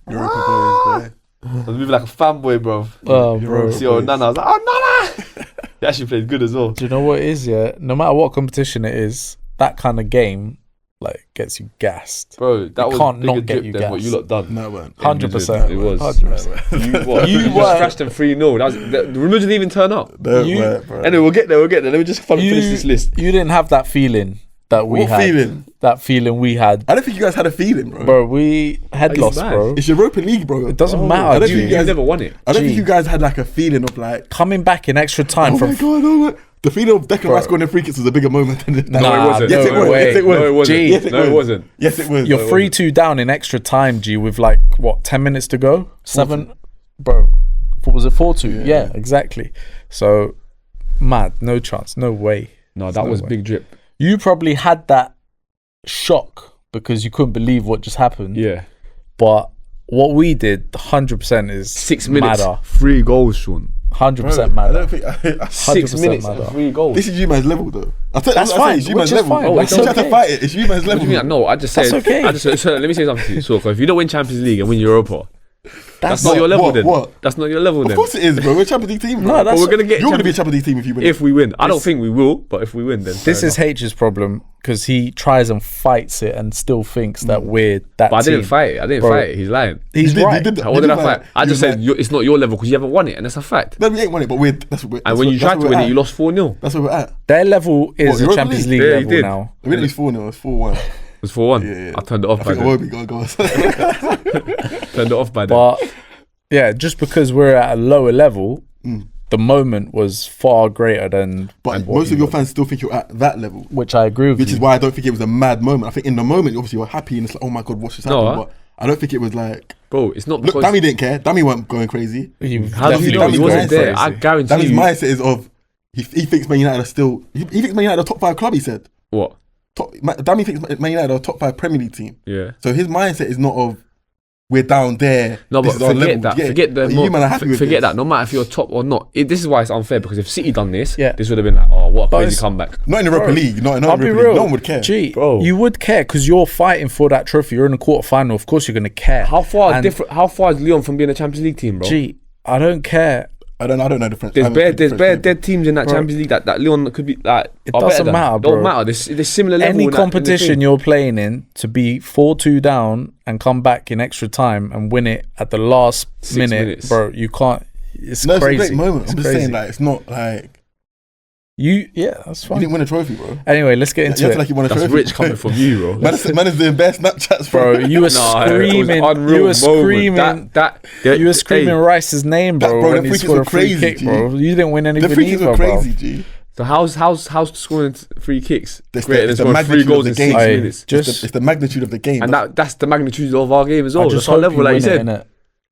Europa boys, boy. I was moving like a fanboy, bro. Oh, bro. See Nana, I was like, oh, Nana! He actually played good as well. Do you know what it is? Yeah, no matter what competition it is, that kind of game like gets you gassed. Bro, that was can't bigger not get drip you than what gassed. you lot done. No, it weren't. 100%. It was. 100%. You You just were- thrashed them 3-0. The rumours didn't even turn up. No, it You- weren't, bro. Anyway, we'll get there. Let me just finish this list. You didn't have that feeling that we What had. feeling? That feeling we had. I don't think you guys had a feeling, bro. Bro, we head Are you lost, mad? bro. It's Europa League, bro. It doesn't I matter, don't G. think you You guys. never won it. I don't think G. you guys had like a feeling of like, Coming back in extra time oh from my god, oh my. The feeling of Declan Rice scoring the free kicks was a bigger moment than that. Nah, No, it wasn't. Yes, it no was. way. Yes, it was. No, it wasn't. G. Yes, it No, was. it wasn't. Yes, it was. You're 3-2 down in extra time, G, with like what 10 minutes to go? 7, bro. What was it? 4-2. Yeah, exactly. So mad, no chance, no way. No, that was big drip. You probably had that shock because you couldn't believe what just happened. Yeah. But what we did, 100% is 6 minutes, madder. 3 goals, Sean. 100% I madder. don't think. 6 minutes madder. and 3 goals. This is you man's level, though. That's fine, It's you which man's is level. fine. Oh, That's you have to okay. fight it. It's you man's What level. do you mean? No, I just said. That's okay. So let me say something to you. So, if you don't win Champions League and win Europa, that's not your level what, then. what? That's not your level Of then. course it is, bro. We're a Champions League team, bro. No, that's But we're gonna get You're going to be a Champions Champions League team if you win. if we win. I don't think we will, but if we win, then This fair is enough. H's problem because he tries and fights it and still thinks that we're that But I team. didn't fight it. I didn't Bro. fight it. He's lying. He's You did- right. you did that. What You did I did fight? that. I You just did said that. it's not your level because you haven't won it, and that's a fact. No, we ain't won it, but we're. And when you tried to win it, you lost 4-0. That's where we're at. Their level is What, a Europa Champions League? League Yeah, he level did. now. We didn't lose 4-0, it's 4-1. It was 4-1. Yeah. I turned it off I by think then. Iwobi got goals. Turned it off by then. But yeah, just because we're at a lower level, the moment was far greater than. But what most you of your got. fans still think you're at that level. Which I agree with Which you. is why I don't think it was a mad moment. I think in the moment, obviously, you're happy and it's like, oh my God, what's just happened? No, But I don't think it was like, Bro, it's not look, because... Dammy didn't care. Dammy weren't going crazy. How does he know? He wasn't there. I guarantee Dammy's you. mindset is of, he thinks Man United are still, he thinks Man United are a top 5 club, he said. What? Dammy thinks Man United are a top 5 Premier League team. Yeah. So his mindset is not of, we're down there. No, this but is our forget level. that. Yeah. Forget the. But you man are happy with forget this. that. No matter if you're top or not, this is why it's unfair. Because if City done this, Yeah. this would have been like, oh, what a But crazy it's- comeback. Not in Europa Bro, League. Not in I'll be Europa League. real. No one would care. Gee, Bro. you would care because you're fighting for that trophy. You're in a quarter final. Of course, you're going to care. How far And different? How far is Lyon from being a Champions League team, bro? Gee, I don't care. I don't know the French. There's I'm bare, a French team. dead teams in that Bro. Champions League that Lyon could be like. It are better doesn't than. matter, Don't bro. matter. There's similar level. Any in that- in the competition thing. you're playing in to be 4-2 down and come back in extra time and win it at the last 6 minute, minutes. bro, you can't. It's No, it's crazy. a great moment. It's I'm just crazy. saying, like, it's not like yeah, that's you fine. didn't win a trophy, bro. Anyway, let's get You into have it. to like you won a That's trophy. rich coming from you, bro. Man is doing bare Snapchats, Bro, you were Nah, it was screaming. unreal You were moment. screaming. You You were screaming Rice's name, bro, Bro, when the he free kicks scored were a free crazy, kick, G. bro. You didn't win The anything free kicks either, were bro. crazy, G. So how's scoring free kicks It's greater than the scoring 3 magnitude goals of in the game. 6 Aye, minutes? just It's the magnitude of the game. And that's the magnitude of our game as I well. just That's our hope level, you like you win said. it, innit?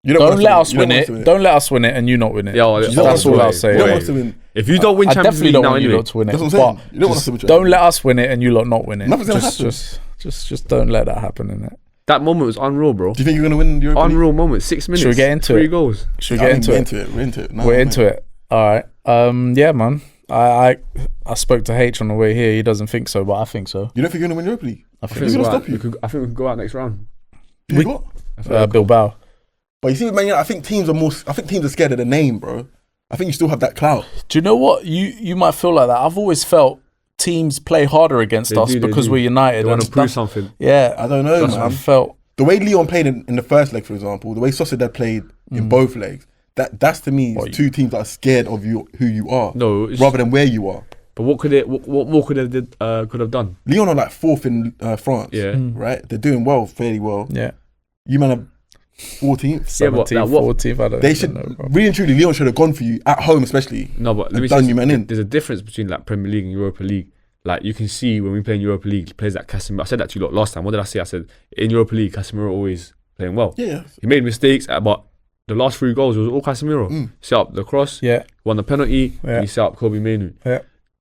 You Don't let us You win want it. to win. Don't let us win it, and you not win it. Yeah, well, You don't That's want all us I'll to say. win. You don't Wait. want us to win. If you don't win I Champions definitely League don't now want you anyway, lot to win it. That's what I'm saying. But You don't want us to win. don't let us win it, and you lot not win it. Nothing's gonna happen. Just don't let that happen, innit? that moment was unreal, bro. Do you think you're gonna win the Europa League? Unreal moment. 6 minutes. Should we get into 3 it? goals. Should we I get think into it? We're into it. No, We're mate. into it. All right. Yeah, man. I spoke to H on the way here. He doesn't think so, but I think so. You don't think you're gonna win Europa League? I I think think, Who's we gonna go stop out, you? I think we can go out next round. You think what? I think Bilbao. But you see, with Man United, I think teams are scared of the name, bro. I think you still have that clout. Do you know what? You might feel like that. I've always felt teams play harder against us They because do. we're United. They want and to prove stuff. something. Yeah, I don't know, that's what I man. felt. The way Lyon played in the first leg, for example, the way Sociedad played in both legs, that's to me What, two teams that are scared of you, who you are, No, it's, rather than where you are. but what could it? What more could have done? Lyon are like 4th in France, Yeah. right? They're doing well, fairly well. Yeah, You man are 14th. Yeah, but 17th, like, what- 14th. I don't They even should know, bro. really and truly. Lyon should have gone for you at home, especially. No, but let me done say, you man in. there's a difference between like Premier League and Europa League. Like you can see when we play in Europa League, players like Casemiro. I said that to you lot last time. What did I say? I said in Europa League, Casemiro always playing well. Yeah, He made mistakes, but the last 3 goals was all Casemiro. Set up the cross, Yeah, won the penalty, Yeah. and he set up Kobe Mainoo. yeah.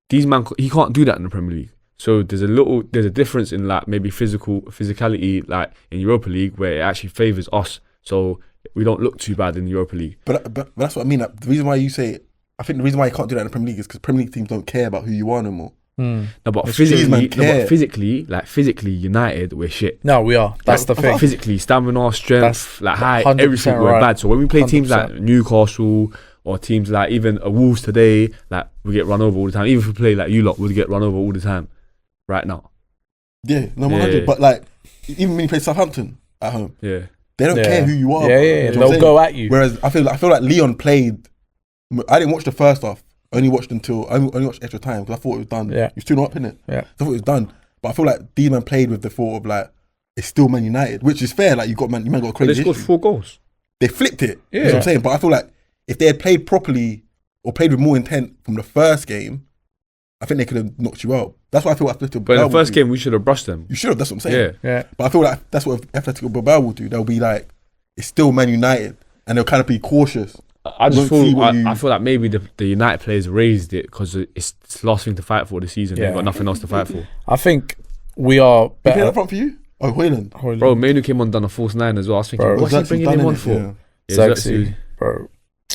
These man, he can't do that in the Premier League. So there's a difference in like maybe physicality like in Europa League where it actually favours us. So we don't look too bad in the Europa League. but that's what I mean. Like, the reason why you say, I think the reason why you can't do that in the Premier League is because Premier League teams don't care about who you are no more. No, but These man care. physically, United, we're shit. No, we are. That's the thing. Physically, stamina, strength, That's like height, 100% everything, we're right. bad. So when we play teams 100%. like Newcastle or teams like even Wolves today, like we get run over all the time. Even if we play like you lot, we'll get run over all the time. Right now. Yeah, no, 100. Yeah. But like, even when you play Southampton at home, Yeah. they don't care who you are. Yeah, bro. yeah, You know what I'm they'll saying? go at you. Whereas I feel like Leon played. I didn't watch the first half. I only watched extra time because I thought it was done. Yeah. You're still not up in it. Yeah. I thought it was done. But I feel like these man played with the thought of like it's still Man United, which is fair. Like you got a But crazy they scored history. 4 goals. They flipped it. You know Yeah. what I'm saying? But I feel like if they had played properly or played with more intent from the first game, I think they could have knocked you out. That's why I feel like Atletico But in Bilbao the first will do. game, we should have brushed them. You should have. That's what I'm saying. Yeah. Yeah. But I feel like that's what Atletico Bilbao will do. They'll be like, it's still Man United, and they'll kind of be cautious. I just Won't see what feel you- I feel like maybe the United players raised it because it's the last thing to fight for this season. Yeah. They've got nothing else to fight for. I think we are Who played better. up front for you? Oh, Hoyland. Bro, Manu came on, done a false 9 as well. I was thinking, Bro, what's he Xerxes bringing done him on it, for? yeah. Yeah, Sexy, bro.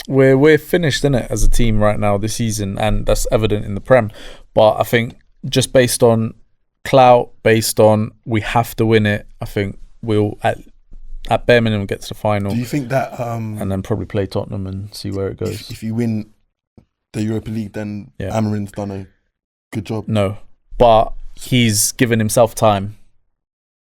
We're finished in it as a team right now this season, and that's evident in the Prem. But I think just based on clout, based on we have to win it, I think we'll at bare minimum get to the final, Do you think that and then probably play Tottenham and see where it goes. if you win the Europa League, then Yeah. Amarin's done a good job? No, but he's given himself time.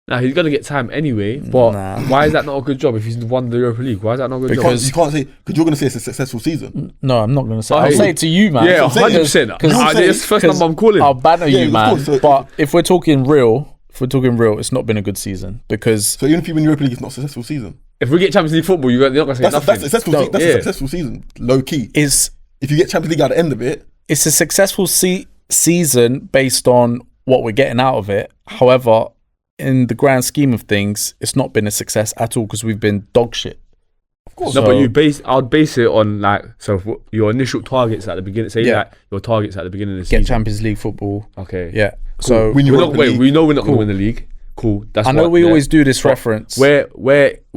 Nah, he's gonna get time anyway. But Nah. why is that not a good job if he's won the Europa League? Why is that not a good Because- You can't say because you're going to say it's a successful season. No, I'm not going to say. Oh, I'll hey. say it to you, man. job? Yeah, I'm saying. 100%. Because- That's the first number I'm calling. I'll banner Yeah, you, of man. course, so- But if we're talking real, it's not been a good season because So even if you win Europa League, it's not a successful season. If we get Champions League football, you're not gonna say That's nothing. a successful. No, That's yeah. a successful season, low key. it's If you get Champions League at the end of it, it's a successful season based on what we're getting out of it. However, in the grand scheme of things, it's not been a success at all because we've been dog shit. of course. No, So- but I'd base it on like your initial targets at the beginning. Say Yeah. like your targets at the beginning of the Get season. Champions League football. Okay. Yeah. So Win We Europa League. know we're not Cool. gonna win the league. Cool. That's I know what- we yeah. always do this reference. Where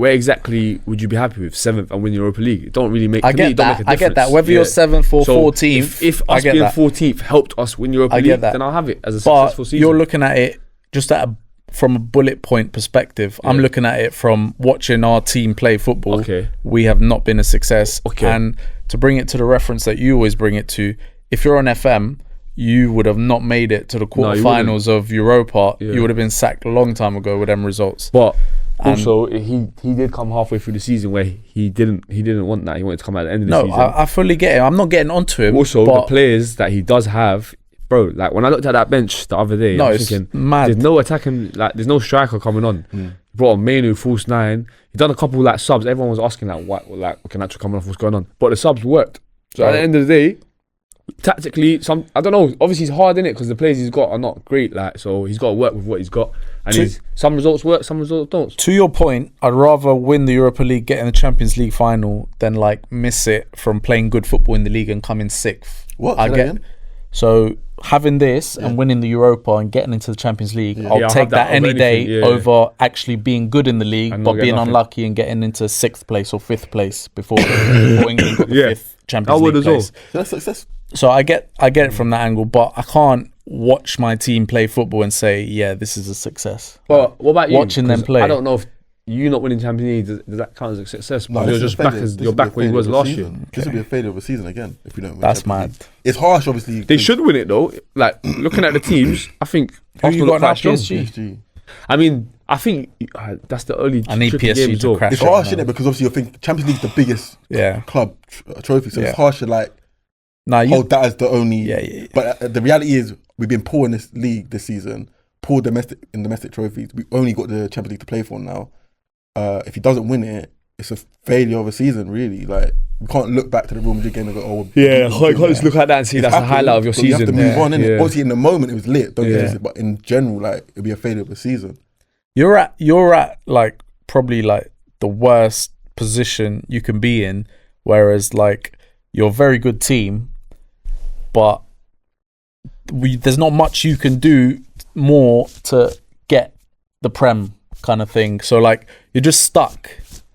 exactly would you be happy with 7th and win Europa League? It don't really make. I to me, get it don't that. make a I get that. difference. Whether you're Yeah. 7th or So 14th, if I us get being that. 14th helped us win Europa I League, get that. then I'll have it as a But successful season. you're looking at it just from a bullet point perspective. I'm Yeah. looking at it from watching our team play football. Okay. We have not been a success. Okay. And to bring it to the reference that you always bring it to, if you're on FM, you would have not made it to the you wouldn't. quarterfinals of Europa. Yeah. You would have been sacked a long time ago with them results. But And- also, he did come halfway through the season where he didn't want that. He wanted to come at the end of the No, season. I fully get it. I'm not getting onto him. Also, but the players that he does have, bro. Like when I looked at that bench the other day, No, I it's was thinking, mad. there's no attacking. Like there's no striker coming on. Brought on Manu, false 9. He done a couple like subs. Everyone was asking like, what? Like, can actually come off? What's going on? But the subs worked. So at the end of the day, tactically, I don't know. Obviously, he's hard in it because the players he's got are not great. Like, so he's got to work with what he's got, and some results work, some results don't. to your point, I'd rather win the Europa League, get in the Champions League final, than like miss it from playing good football in the league and come in 6th. What? I Say that get. again? So having this and winning the Europa and getting into the Champions League, Yeah, I'll I'll take have that that any over day anything, yeah. over actually being good in the league, And but not get being nothing. unlucky and getting into 6th place or 5th place before England got the Yeah. 5th Champions I would League as well. place. So that's success. So I get it from that angle, but I can't watch my team play football and say, yeah, this is a success. But what about you? Watching them 'Cause play. I don't know if you not winning Champions League does that count as a success? No, Because this you're is just a back failure. as This you're will be a back where you failure was of a last season. year. This will be a failure of a season again if we don't win. That's Champions mad. League. It's harsh, obviously. They should win it though. Like looking at the teams, I think Who you Arsenal got look now, quite strong. PSG? PSG. I mean, I think that's the only. I need tricky PSG game as to well. crash It's it, harsh, man. innit? Because obviously you think Champions League's the biggest Yeah. club trophy, so Yeah. it's harsh to like Now you hold that as the only. Yeah. But the reality is, we've been poor in this league this season. Poor domestic trophies. We only got the Champions League to play for now. If he doesn't win it, it's a failure of a season. Really, like we can't look back to the Real Madrid game and go, "Oh, Yeah, you can't just look at that and see It's that's the happened, highlight of your but you have season. to move on, innit? Yeah. Obviously, in the moment it was lit. Don't get Yeah. it, but in general, like it'd be a failure of a season. you're at like probably like the worst position you can be in, whereas like you're a very good team, but there's not much you can do more to get the Prem kind of thing. So like you're just stuck.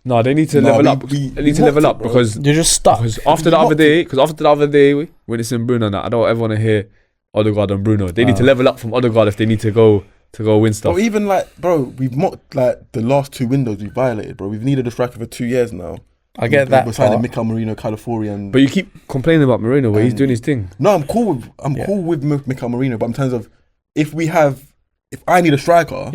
No, they need to No, level we- up. we- They we need to level mocked up it, bro. because You're just stuck. after the other day, when it's in Bruno, I don't ever want to hear, Odegaard and Bruno. They need to level up from Odegaard if they need to go win stuff. Or even like, bro, we've mocked like the last 2 windows we violated, bro. We've needed a striker for 2 years now. I get that. We're signing Mikel Merino, Calafiori, and. But you keep complaining about Moreno where he's doing his thing. No, I'm cool with Mikel Merino, but in terms of if I need a striker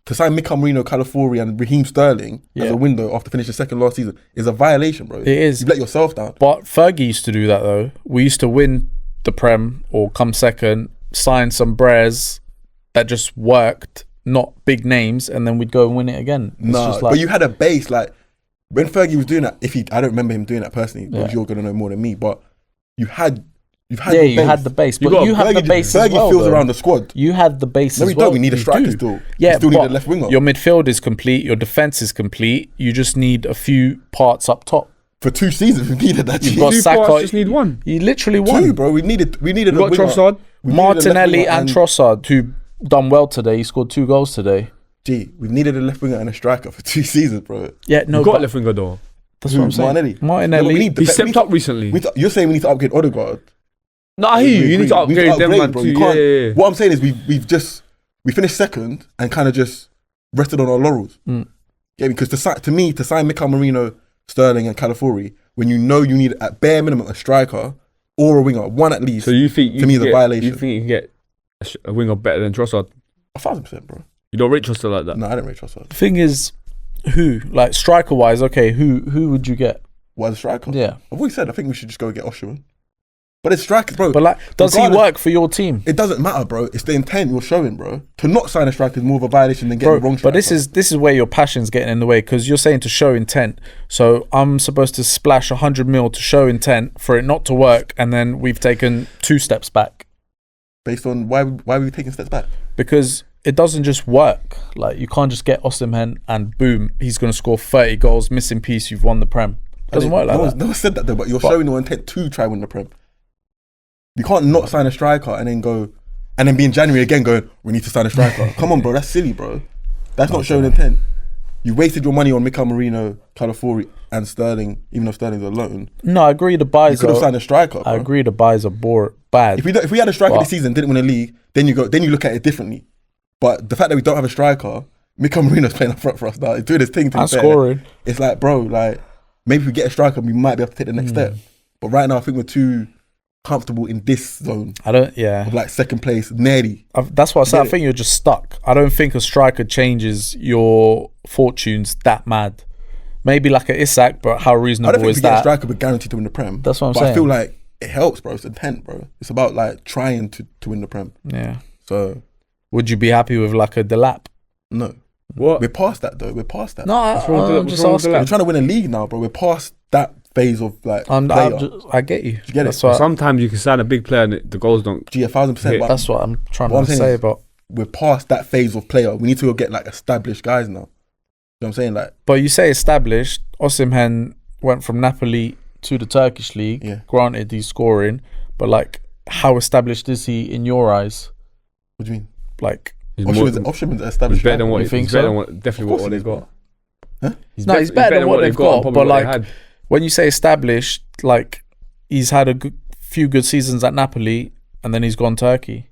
to sign Mikel Merino, Calafiori, and Raheem Sterling as a window after finishing second last season is a violation, bro. It is. You let yourself down. But Fergie used to do that though. We used to win the Prem or come second, sign some Brez that just worked, not big names, and then we'd go and win it again. No, but you had a base like. When Fergie was doing that, I don't remember him doing that personally, because you're gonna know more than me. But you had you had the base, but you have the base as well. Fergie fills around the squad. You had the base No, as we well. don't. We need a striker still. Yeah, we still need a left winger. Your midfield is complete. Your defense is complete. You just need a few parts up top. For 2 seasons, we needed that. You've got Two Saka. parts, just need one. You literally won. 2, bro. We needed a winger. Trossard, Martinelli and Trossard, who done well today. He scored 2 goals today. We've needed a left winger and a striker for 2 seasons, bro. Yeah, no, you got left winger though. That's what I'm saying. Martinelli. He stepped up recently. You're saying we need to upgrade Odegaard. No, I hear you. You need to upgrade them, man. Bro. Too. You can't, Yeah. What I'm saying is we finished second and kind of just rested on our laurels. Yeah, because to sign Mikel Merino, Sterling, and Calafiori, when you know you need at bare minimum a striker or a winger, one at least. So you think to me is a violation? You think you can get a winger better than Trossard? 1,000%, bro. You don't rate Trossard like that? No, I don't rate Trossard. The thing is, who like striker wise? Okay, who would you get? Why the striker? Yeah, I've always said I think we should just go get Osherman. But it's strikers, bro. But like, does he work for your team? It doesn't matter, bro. It's the intent you're showing, bro. To not sign a striker is more of a violation than getting the wrong striker. But this is where your passion's getting in the way, because you're saying to show intent. So I'm supposed to splash 100 mil to show intent for it not to work, and then we've taken 2 steps back. Based on why are we taking steps back? Because it doesn't just work. Like, you can't just get Osimhen and boom, he's going to score 30 goals, missing piece, you've won the Prem. It doesn't work like that. No one said that though, but you're showing your intent to try win the Prem. You can't not sign a striker and then be in January again going, we need to sign a striker. Come on, bro, that's silly, bro. That's not showing intent. You wasted your money on Mikel Merino, Calafiori, and Sterling, even though Sterling's a loan. No, I agree the buys You could have signed a striker, bro. I agree the buys are bad. If we had a striker this season, didn't win a league, then you look at it differently. But the fact that we don't have a striker, Mikel Merino's playing up front for us now. He's doing his thing to and scoring. It's like, bro, like maybe if we get a striker, we might be able to take the next step. But right now, I think we're too comfortable in this zone. Of like second place, nearly. That's what I said. I think you're just stuck. I don't think a striker changes your fortunes that mad. Maybe like a Isak, but how reasonable I don't think is if we get a that? striker, we're guaranteed to win the Prem. That's what I'm but saying. I feel like it helps, bro. It's intent, bro. It's about like trying to win the Prem. Yeah. So would you be happy with like a Delap? No. What? We're past that though. We're past that. No, I'm just asking. We're trying to win a league now, bro. We're past that phase of like I get you. You get it? Sometimes you can sign a big player and the goals don't. 1,000%. But that's what I'm trying what to I'm saying say is about. we're past that phase of player. We need to go get like established guys now. You know what I'm saying? Like, but you say established. Osimhen went from Napoli to the Turkish league. Yeah. Granted, he's scoring, but like, how established is he in your eyes? What do you mean? Like, Osherman's established. He's better than what You think he's better so? than what definitely what they've got. Huh? He's better than what they've got. probably But what they like, had. when you say established, like, he's had a few good seasons at Napoli, and then he's gone Turkey.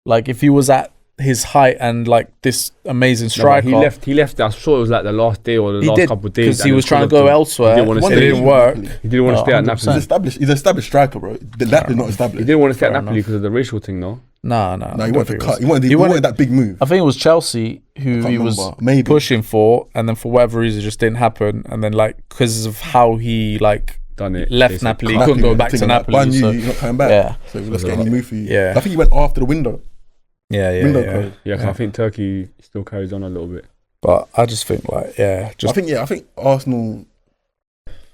Like, if he was at his height and like this amazing striker, No, he left. I saw it was like the last day or the last couple of days because he was trying to go elsewhere. He didn't want to It stay. didn't work. He didn't want to stay at 100%. Napoli. He's an established striker, bro. That is not He established. didn't want to stay at Fair Napoli enough. because of the racial thing, no. No, No, he wanted to cut. He wanted that big move. I think it was Chelsea who he was Maybe. pushing for, and then for whatever reason, it just didn't happen. And then like because of how he like Done it. left basically. Napoli, he couldn't go back to Napoli. Like, So, you're not coming back. yeah. So let's get any move for you. Yeah. I think he went after the window. yeah. Code. Yeah, 'cause I think Turkey still carries on a little bit. But I just think like I think Arsenal.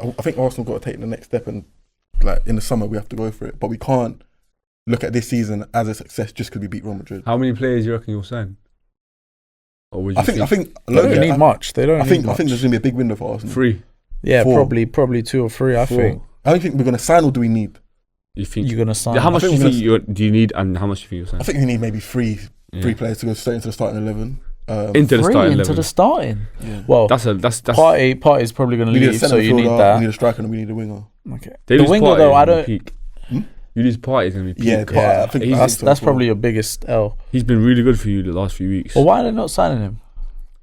I think Arsenal got to take the next step, and like in the summer we have to go for it. But we can't look at this season as a success just because we beat Real Madrid. How many players do you reckon you'll sign? Or would you I think they don't need much. They don't. I think need much. there's gonna be a big window for Arsenal. 3? Yeah, 4. probably 2 or 3. I think I don't think we're gonna sign, or do we need? You think you're gonna sign. how much do think you think do you need, and how much do you think you'll sign? I think we need maybe three players to go straight into the starting 11. Into the starting 11. Into the starting. Yeah. Well, that's Party's probably gonna We need a leave, centre so you need fielder, that. we need a striker, and we need a winger. Okay. They The lose winger Partey though, in I the don't. peak. You lose Partey's gonna be peak. Yeah, Yeah, I think that's probably your biggest L. He's been really good for you the last few weeks. Well, why are they not signing him?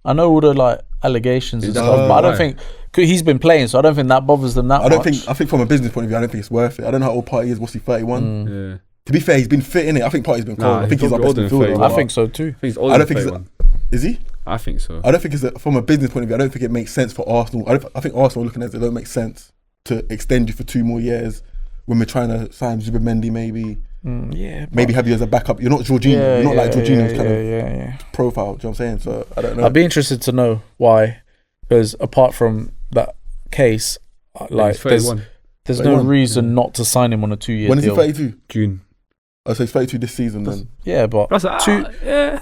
I know all the like allegations and Is that stuff, but I don't why? think 'cause he's been playing, so I don't think that bothers them that I don't much. think. I think from a business point of view, I don't think it's worth it. I don't know how old Partey is. What's he, 31? Yeah. To be fair, he's been fit in it. I think Partey's been Nah, cold. I think he's he's our probably best older than midfielder. 31. I think so too. I think he's I older don't than think 31. Is he? I think so. I don't think it's from a business point of view. I don't think it makes sense for Arsenal. I think Arsenal looking at it, don't make sense to extend you for 2 more years when we're trying to sign Zubimendi maybe. Maybe have you as a backup. You're not Jorginho. You're not like Jorginho's kind of profile. Do you know what I'm saying? So I don't know. I'd be interested to know why, because apart from that case, like He's 31. there's no 31, reason not to sign him on a 2-year when is he deal. 32? June. Oh, so he's 32 this season then. Yeah, but That's like,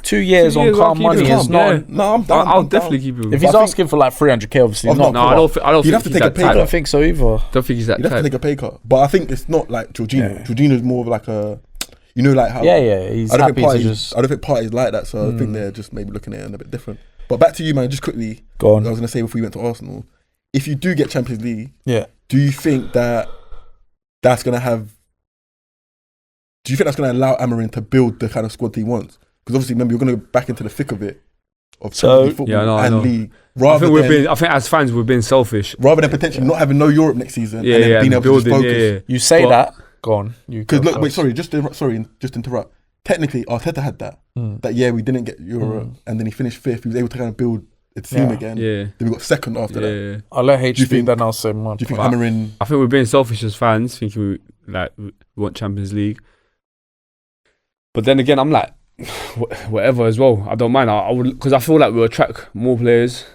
2 years on years, I'll calm keep money him is calm, not. yeah. No, I'm down. I'll I'm definitely down. keep him. If But he's I think- asking for like 300k, obviously Oh, not. No, I don't think You'd have to he's take a that pay I type. don't think so either. Don't think he's that You'd have to type. take a pay cut. But I think it's not like Jorginho. Yeah. Jorginho's more of like a, you know, like how. He's I don't happy think to Partey's, just I don't think Partey's like that. So I think they're just maybe looking at it a bit different. But back to you, man. Just quickly. go I on. was going to say before we went to Arsenal, if you do get Champions League, Yeah, do you think that that's going to have? Do you think that's going to allow Amorim to build the kind of squad he wants? Because obviously, remember, you're going to go back into the thick of it of So- Champions League football Yeah, I know, I and know. league, I think as fans we're being selfish. rather than potentially not having no Europe next season Yeah, and then yeah, being and able to just building. focus. Yeah. you say But- that. Go on. You Because go look, wait, first. sorry, just interrupt. Technically, Arteta had that. That year we didn't get Europe, and then he finished 5th. He was able to kind of build a team Yeah. again. Yeah. Then we got 2nd after that. Yeah. I'll let H Do you speak, think- then I'll say mine. Do you think But- Amorim? I think we're being selfish as fans, thinking we want Champions League. But then again, I'm like, whatever as well. I don't mind. I would, because I feel like we'll attract more players,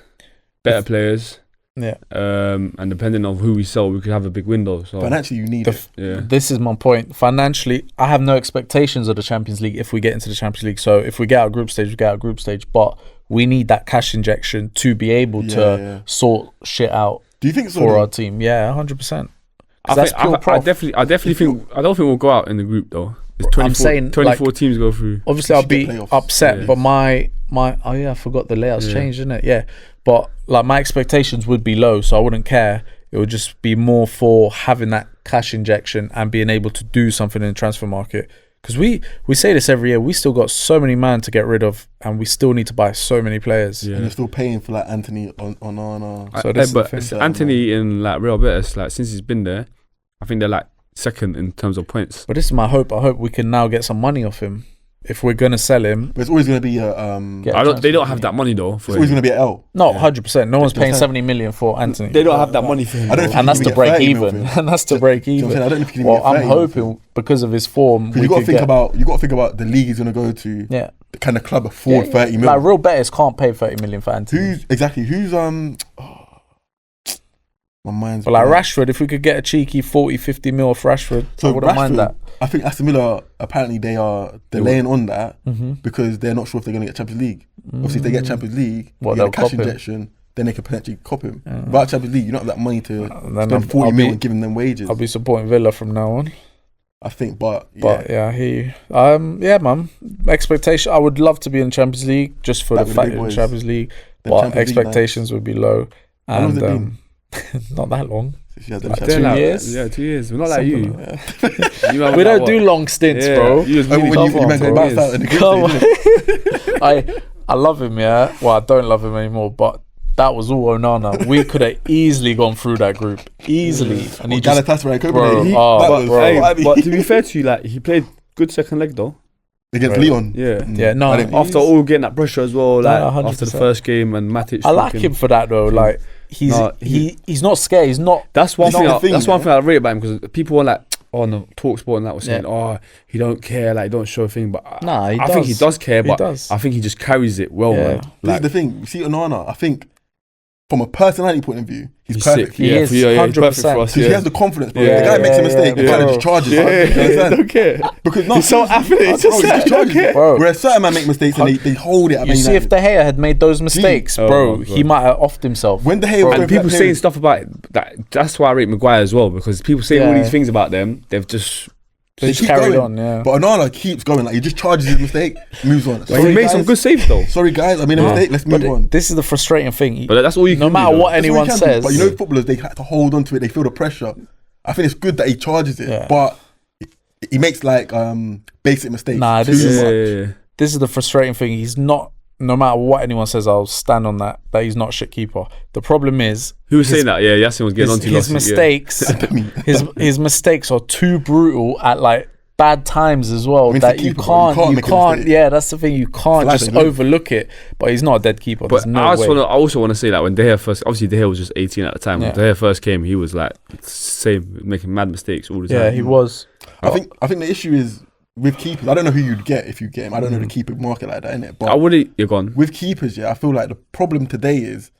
better players. Yeah. And depending on who we sell, we could have a big window. So Financially, you need The it. f- yeah. This is my point. Financially, I have no expectations of the Champions League if we get into the Champions League. So if we get out group stage, we get out group stage. But we need that cash injection to be able to sort shit out Do you think so? for though? our team. Yeah, 100%. I That's think- pure I prof. definitely think I don't think we'll go out in the group though. It's 24, I'm saying, 24 teams go through. Obviously, We I'll should be get playoffs. upset, Yeah. but my oh yeah, I forgot the layout's Yeah. changed, isn't it? Yeah, but like my expectations would be low, so I wouldn't care. It would just be more for having that cash injection and being able to do something in the transfer market. Because we say this every year, we still got so many man to get rid of, and we still need to buy so many players. Yeah. And you're still paying for like Anthony on So this is the but thing. Anthony in like Real Betis, like since he's been there, I think they're like 2nd in terms of points. But this is my hope. I hope we can now get some money off him. If we're gonna sell him, But it's always going to be a Yeah. They don't have that money though. it's For always him. going to be an L. no, 100%. No one's paying 100%. 70 million for Anthony. They don't have that money for him. I don't know if And you that's can to get break 30 mil even. for him. And that's to break Do you know what I'm even. saying? I don't know if you can Well, get I'm 30 mil for him. hoping because of his form, Because we you got to could think get, about the league he's going to go to. yeah. The kind of club afford 30 mil. Like real betters can't pay 30 million for Anthony. Who's my mind's But like blank. Rashford, if we could get a cheeky 40, 50 mil off Rashford, I So wouldn't mind Rashford, that. I think Aston Villa apparently they're laying on that because they're not sure if they're going to get Champions League. Obviously, if they get Champions League, What, you get a they'll cash cop him? injection, then they could potentially cop him. Without Champions League, you don't have that money to then spend 40 I'll mil be- and giving them wages. I'll be supporting Villa from now on. I think, but But yeah, yeah, man. Expectation. I would love to be in Champions League just for Back the with the fact big in boys. Champions League. Them But Champions League expectations would be low. How long has And it been? not that long. She has them Like Champions two League. years? Yeah, 2 years. We're not like you. Something You man We was don't like, do what? long stints, Yeah, bro. you was Oh, really when you tough man got on bounced 10 out in the Come group stage, innit? I love him, yeah. Well, I don't love him anymore, but that was all Onana. We could have easily gone through that group. Easily. And he just Galatasaray, Bro, Copenhagen. oh, That but was bro. Hey, funny. but to be fair to you, like he played good second leg though. Against Right. Leon. Yeah. Yeah, no, I didn't- After all getting that pressure as well, like No, after the 100%. first game and Matic. I like fucking- him for that though. Like he's No, he's not scared. He's not. That's one He's thing. not the thing, That's one yeah. thing I rate about him because people were like, "Oh no, Talksport and that was saying, Yeah. oh, he don't care, like he don't show a thing." But Nah, he I think he does. does care, He but does. I think he just carries it well, Yeah. man. This is Like, the thing. You see, Onana, I think from a personality point of view, he's he's perfect. sick. He Yeah, is, for you, yeah, he's perfect 100%. for us. Because Yeah. he has the confidence, bro. Yeah. The guy makes a mistake, Yeah, the guy bro. just charges. Yeah, You understand? don't care. Because no, He's so seriously, affable, he's just bro, he like, just charges okay. it. Bro. Whereas certain man make mistakes and they hold it. At You Man see, if United. De Gea had made those mistakes, Oh bro, my he God. might have offed himself. when De Gea was Bro. going And through people that saying period- stuff about that. That's why I rate Maguire as well because people saying all Yeah. these things about them. They've just. They just keep carried going. on, yeah. But Onana keeps going. Like he just charges his mistake, moves on. Like, he made some good saves though. Sorry guys, I made a mistake. Let's move on. This is the frustrating thing. But that's all you no can matter do, though. what That's anyone what he can do. says, But you know, footballers they have to hold on to it. They feel the pressure. I think it's good that he charges it, Yeah. but he makes like basic mistakes. Nah, too this is much. this is the frustrating thing. He's not. No matter what anyone says, I'll stand on that he's not a shit keeper. The problem is Who was saying that? Yeah, Yasin was getting on to his mistakes. His mistakes are too brutal at like bad times as well. I mean, that it's a you keeper, bro. You can't make a can't. mistake. Yeah, that's the thing. You can't Like just they do. overlook it. But he's not a dead keeper. But There's no I way. also want to say that when De Gea first, obviously De Gea was just 18 at the time. When Yeah. De Gea first came, he was like same, making mad mistakes all the time. Yeah, he was. I think the issue is with keepers. I don't know who you'd get if you get him. I don't know the keeper market like that, innit? I But wouldn't. You're gone. with keepers, yeah, I feel like the problem today is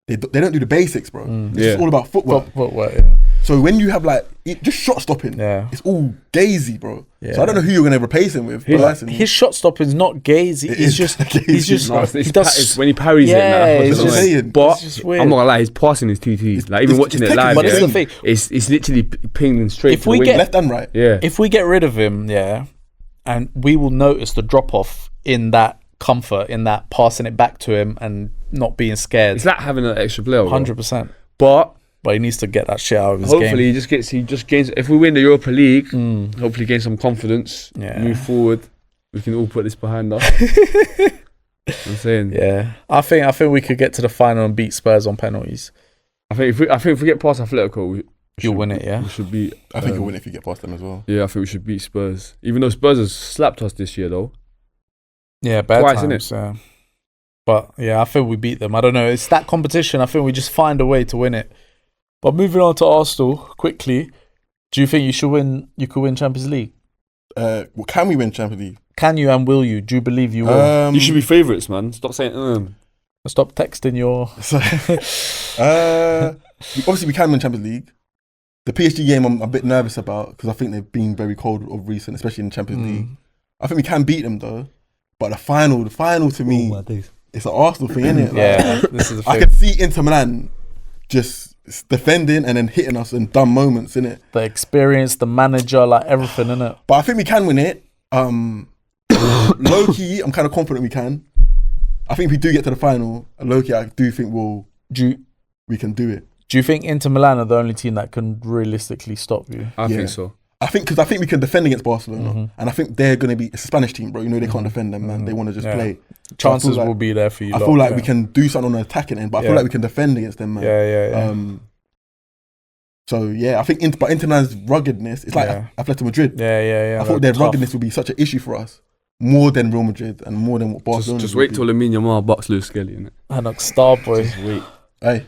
they don't do the basics, bro. It's Yeah. just all about footwork. What? Yeah. So when you have like just shot stopping, Yeah. it's all gazy, bro. Yeah. So I don't know who you're gonna replace him with. Personally. His shot stopping is not gazy. It He's is just. gazy, He's just. bro. It's He does. it's when he parries Yeah, it. it's That's just- annoying. But it's just weird. I'm not gonna lie, his passing is TT. Like even it's watching it technical, live, but this is yeah, the thing. it's literally pinging straight. If to we the wing. get- left and right. yeah, If we get rid of him, yeah, and we will notice the drop off in that comfort, in that passing it back to him and not being scared. it's like having an extra player. 100%. But But he needs to get that shit out of his hopefully game. he just gains. If we win the Europa League, hopefully gain some confidence. Yeah. Move forward. We can all put this behind us. I'm saying. Yeah, I think we could get to the final and beat Spurs on penalties. I think if we get past Atletico, we You'll should- win it, yeah. We should beat. I think you'll win if you get past them as well. Yeah, I think we should beat Spurs. Even though Spurs has slapped us this year, though. Yeah, bad Twice, times. Yeah. But yeah, I think we beat them. I don't know. It's that competition. I think we just find a way to win it. But moving on to Arsenal quickly, do you think you should win? You could win Champions League. Can we win Champions League? Can you and will you? Do you believe you will? You should be favourites, man. Stop saying. Stop texting your. So, obviously we can win Champions League. The PSG game I'm a bit nervous about because I think they've been very cold of recent, especially in the Champions League. I think we can beat them though. But the final to me, it's an Arsenal thing, innit? Like, Yeah, this is the I thing. can see Inter Milan just defending and then hitting us in dumb moments, innit? The experience, the manager, like everything, innit? But I think we can win it. Low key, I'm kind of confident we can. I think if we do get to the final, low key, I do think we can do it. Do you think Inter Milan are the only team that can realistically stop you? I Yeah. think so. I think we can defend against Barcelona, and I think they're going to be. It's a Spanish team, bro. You know they can't defend them, man. They want to just Yeah. play. Chances like- will be there for you. I lot, feel like yeah. we can do something on the attacking end, but I feel Yeah. like we can defend against them, man. Yeah. So yeah, I think Inter Milan's ruggedness. It's like Yeah. Atletico Madrid. Yeah. I thought their ruggedness would be such an issue for us, more than Real Madrid and more than what Barcelona. Just wait till Lamine Yamal bucks Lewis Skelly, innit? Hanok Star Boy. Just wait. Hey,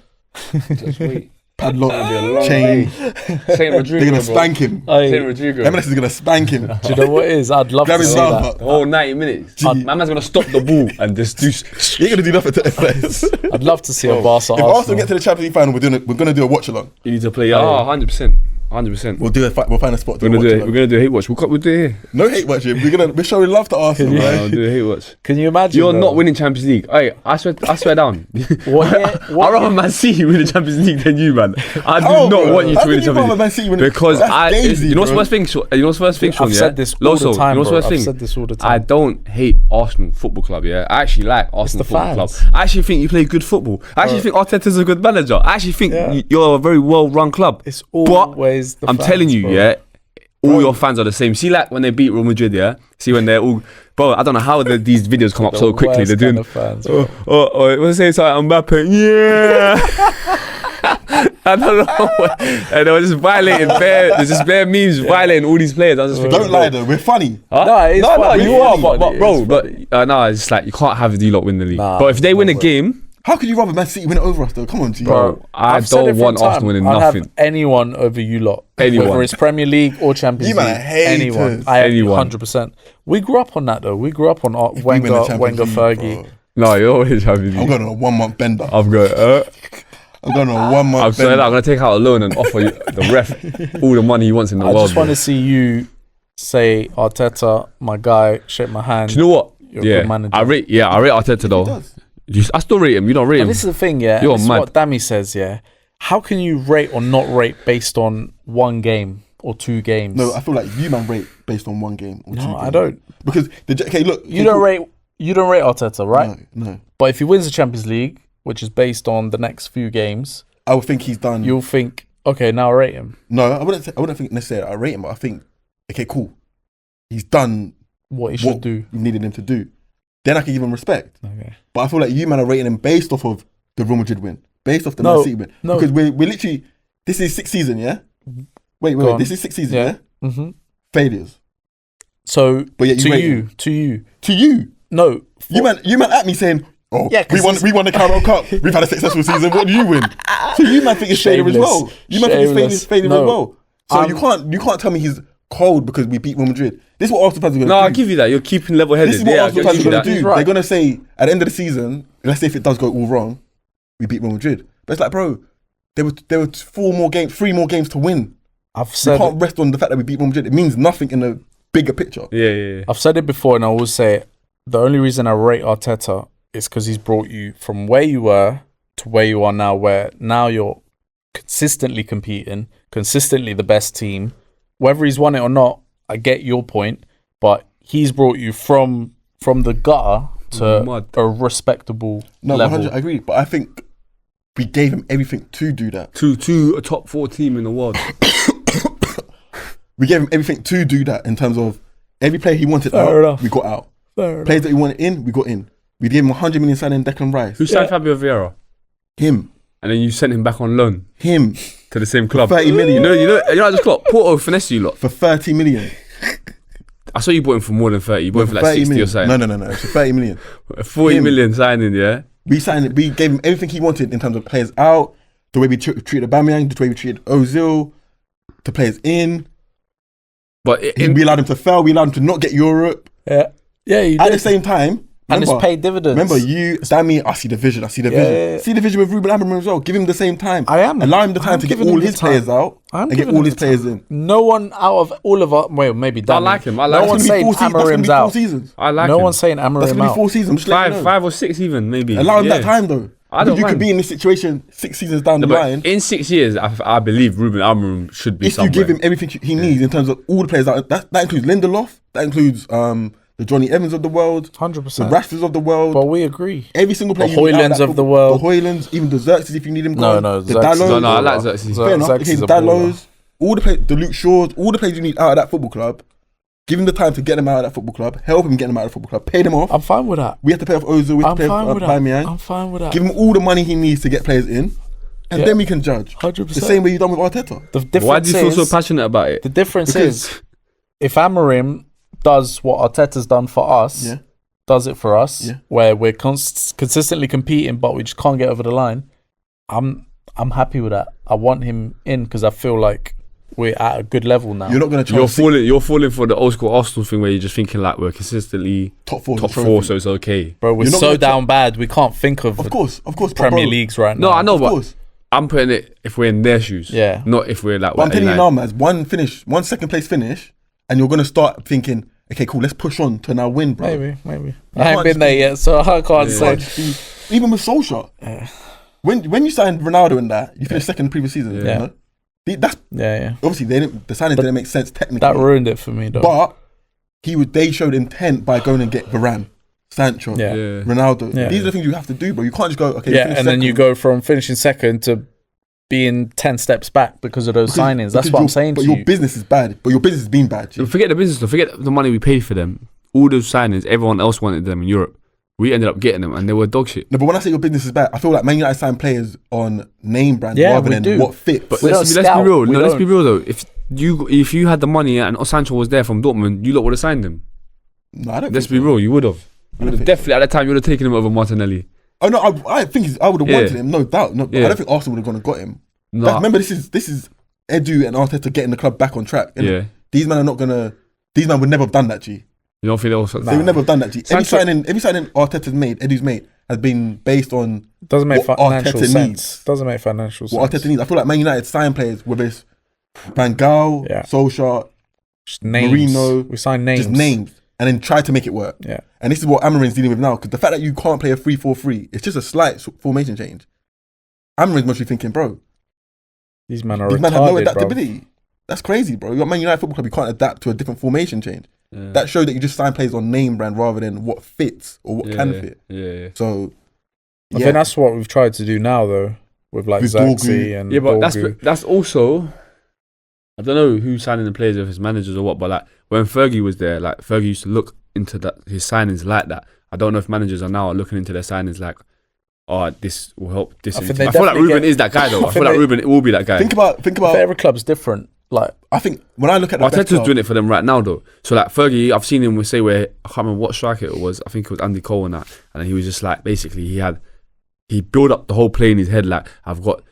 Just wait. padlock, It'll be a long chain. Saint Rodrigo, They're gonna bro. spank him. Hey, Saint Rodrigo. MLS is gonna spank him. do you know what it is? I'd love Grab to his see mouth that. up. The whole 90 minutes. Gee. My man's gonna stop the ball and just do. You ain't gonna do nothing to MLS. I'd love to see a Barca If Arsenal get to the Champions League final, we're gonna do a watch along. You need to play. Oh, 100%. 100%. We'll find a spot to We're gonna watch do it. along. We're gonna do a hate watch. We'll do it here. No hate watching. We're showing love to Arsenal. Can you- Right? I'll do a hate watch. Can you imagine? You're though? not winning Champions League. Hey, I swear down. What year- what I'd rather Man City win the Champions League than you, man. I do How, not bro? want you How to win can the you rather Champions Man City League win- because That's lazy, you know what's bro. first thing. You know what's first thing, Sean? I've Yeah? said this all the time, You know what's bro. first I've thing? said this all the time. I don't hate Arsenal Football Club. Yeah, I actually like Arsenal the Football Club. fans. I actually think you play good football. I actually think Arteta's a good manager. I actually think Yeah. you're a very well-run club. It's But always the I'm fans, telling you, bro. yeah, all your fans are the same. See, like when they beat Real Madrid, yeah. See when they're all, bro. I don't know how these videos come up The so quickly. worst They're doing, kind of fans, bro. what's it say? Something Mbappe, yeah. I don't know. And they were just violating there's just bare memes violating all these players. I was just thinking, Don't lie though. We're funny. Huh? No, it's funny. you It's are, funny. but bro, It's but funny. no, it's like you can't have the lot win the league. Nah, but if they win a no way. game, How could you rather Man City win it over us though? Come on, G. bro, I I've said it don't from want time. Arsenal winning I'd nothing. have anyone over you lot. Anyone. Whether it's Premier League or Champions You man League. are haters. Anyone. Anyone. 100%. We grew up on that though. We grew up on If we win the Wenger, Champions League, Fergie. bro, No, you're always having. I'm going on a 1 month bender. I'm going. I'm going on a 1 month I'm sorry, bender. I'm gonna take out a loan and offer you, the ref all the money he wants in the I world. just want bro. to see you say, Arteta, my guy, shake my hand. Do you know what? You're a Yeah, good manager. I rate Arteta though. does. I still rate him. You don't rate But him. this is the thing, yeah. You're This is mad. what Dami says, yeah. How can you rate or not rate based on one game or two games? No, I feel like you man rate based on one game. Or two No, I games. don't. Because okay, look, You don't rate Arteta, right? No. But if he wins the Champions League, which is based on the next few games, I would think he's done. you'll think, okay, now rate him. No, I wouldn't think necessarily I rate him, but I think okay, cool. he's done what he should do. you needed him to do, then I can give him respect. Okay. But I feel like you man are rating him based off of the Real Madrid win, based off the No, Man City win. no. Because we're literally, this is sixth season, yeah? Wait, Go on. this is sixth season, yeah? Mm-hmm. Failures. So But yet you to rate you, him. to you, no, You man at me saying, oh, Yeah, 'cause we won the Carabao Cup. We've had a successful season. What do you win? So you man think it's failure as Shameless. well. You man think it's Shameless. failure No. as well. So you can't tell me he's cold because we beat Real Madrid. This is what Arsenal fans are going to do. No, I'll give you that. You're keeping level-headed. This is what Yeah, Arsenal I'll fans give are you going to that. do. He's right. They're going to say, at the end of the season, let's say if it does go all wrong, we beat Real Madrid. But it's like, bro, there were 3 more games to win. I've You said can't rest on the fact that we beat Real Madrid. It means nothing in the bigger picture. Yeah. I've said it before, and I will say it. The only reason I rate Arteta is because he's brought you from where you were to where you are now, where now you're consistently competing, consistently the best team. Whether he's won it or not, I get your point, but he's brought you from the gutter to Mud. a respectable No, level. 100, I agree. But I think we gave him everything to do that. To a top 4 team in the world. We gave him everything to do that in terms of every player he wanted Fair out, enough. we got out. Fair Players that he wanted in, we got in. We gave him 100 million signing Declan Rice. Who signed Fabio Vieira? Him. And then you sent him back on loan Him. to the same club. 30 million. You know, I just got Porto finesse you lot. For 30 million. I saw you bought him for more than 30. You bought him for like 30 60 million. or something. No. It's for 30 million. 40 Him. million signing, yeah? We gave him everything he wanted in terms of players out, the way we treated Aubameyang, the way we treated Ozil, the players in. But We allowed him to fail. We allowed him to not get Europe. Yeah, you At did. the same time, And it's remember, paid dividends. Remember, you, Sammy, I see the vision. I see the vision. Yeah. See the vision with Ruben Amorim as well. Give him the same time. I am. Allow him the time I'm to get giving all him the his players time. out I'm and get giving all him his the players in. No one out of all of our, well, maybe Danny. like him. I No like one's him. saying That's gonna be Amarim's 4 out. seasons. I like No him. one's saying That's Amarim going to be out. 4 seasons. I'm just letting you know. 5 or 6 even, maybe. Allow him Yeah. that time though. I don't you mind. could be in this situation 6 seasons down the But line. in 6 years, I believe Ruben Amorim should be If somewhere. you give him everything he needs in terms of all the players out, that includes Lindelof, that includes the Johnny Evans of the world, 100%. the Rashtfords of the world. But we agree. Every single player. The you need out Højlunds that of the football- world. The Højlunds, even the Xerxes if you need him No, gone. The Xerxes. Dallos. No, I like Xerxes. Fair enough. Xerxes Okay, is the a baller. Dallos, all the players, the Luke Shaws, all the players you need out of that football club. Give him the time to get them out of that football club. Help him get them out of the football club. Pay them off. I'm fine with that. We have to pay off Ozil. We have I'm to pay fine off with that. Aubameyang. I'm fine with that. Give him all the money he needs to get players in, and Yeah. then we can judge. 100%. The same way you done with Arteta. The difference Why do you feel so is- passionate about it? The difference Because- is, if Amarim does what Arteta's done for us, Yeah. does it for us, Yeah. where we're consistently competing, but we just can't get over the line, I'm happy with that. I want him in because I feel like we're at a good level now. You're not going to try You're falling for the old school Arsenal thing where you're just thinking like we're consistently top 4. top 4, so it's okay. Bro, we're You're not so gonna down bad, we can't think of, Of course. but Premier bro, Leagues right No, now. I know, Of but course. I'm putting it if we're in their shoes. Yeah. Not if we're like. But I'm telling you like- now, man, one second place finish, and you're going to start thinking, okay, cool, let's push on to now win, bro. Maybe. I can't ain't been just there be- yet, so I can't You say. can't just be- even with Solskjaer. When you signed Ronaldo in that, you finished second the previous season. Yeah. You know? That's Yeah. obviously the signings didn't make sense technically. That ruined it for me, though. But they showed intent by going and get Varane, Sancho, Yeah. Yeah. Ronaldo. Yeah. These are the things you have to do, bro. You can't just go, okay, Yeah, finish and then you second. go from finishing second to being 10 steps back because of those signings. That's Because what I'm your- saying But to your you. business is bad. But your business has been bad. G. Forget the business, though. Forget the money we paid for them. All those signings, everyone else wanted them in Europe. We ended up getting them, and they were dog shit. No, but when I say your business is bad, I feel like Man United sign players on name brand Yeah, rather we than do. what fits. But We let's don't be scout. real. We No, let's be don't. real though. If you had the money and Sancho was there from Dortmund, you lot would have signed him. no, I don't. Let's think be so. real. You would have. I don't think Definitely at that time, you would have taken him over Martinelli. Oh no, I think I would have Yeah. wanted him, no doubt. No, but Yeah. I don't think Arsenal would have gone and got him. Nah. Remember, this is Edu and Arteta getting the club back on track. innit? Yeah. These men are not gonna. These men would never have done that, G. You don't feel it was. They would never have done that, G. Every Sancho- signing Arteta's made, Edu's made, has been based on Doesn't make what financial Arteta sense. needs. Doesn't make financial what sense. Arteta needs. I feel like Man United sign players, whether it's Van Gaal, Yeah. Solskjaer, Just names. Mourinho, We sign names. just names, and then try to make it work. Yeah. And this is what Amarim's dealing with now, because the fact that you can't play a 3-4-3, it's just a slight formation change. Amarim's mostly thinking, bro, These men are these men have no retarded, bro. adaptability. That's crazy, bro. You got Man United Football Club, you can't adapt to a different formation change. Yeah. That showed that you just sign players on name brand rather than what fits or what can fit. Yeah. So, I think that's what we've tried to do now, though, with like With Zaxi Dorgu. and Yeah, but Dorgu. that's also I don't know who's signing the players, if it's managers or what, but like when Fergie was there, like Fergie used to look into his signings like that. I don't know if managers are now looking into their signings like, oh, this will help. This. I feel like Ruben is that guy though. I feel like Ruben will be that guy. Think about. Every club's different. Like I think when I look at the best Arteta's club, doing it for them right now though. So like Fergie, I've seen him say where I can't remember what striker it was. I think it was Andy Cole and that, and he was just like basically he built up the whole play in his head like I've got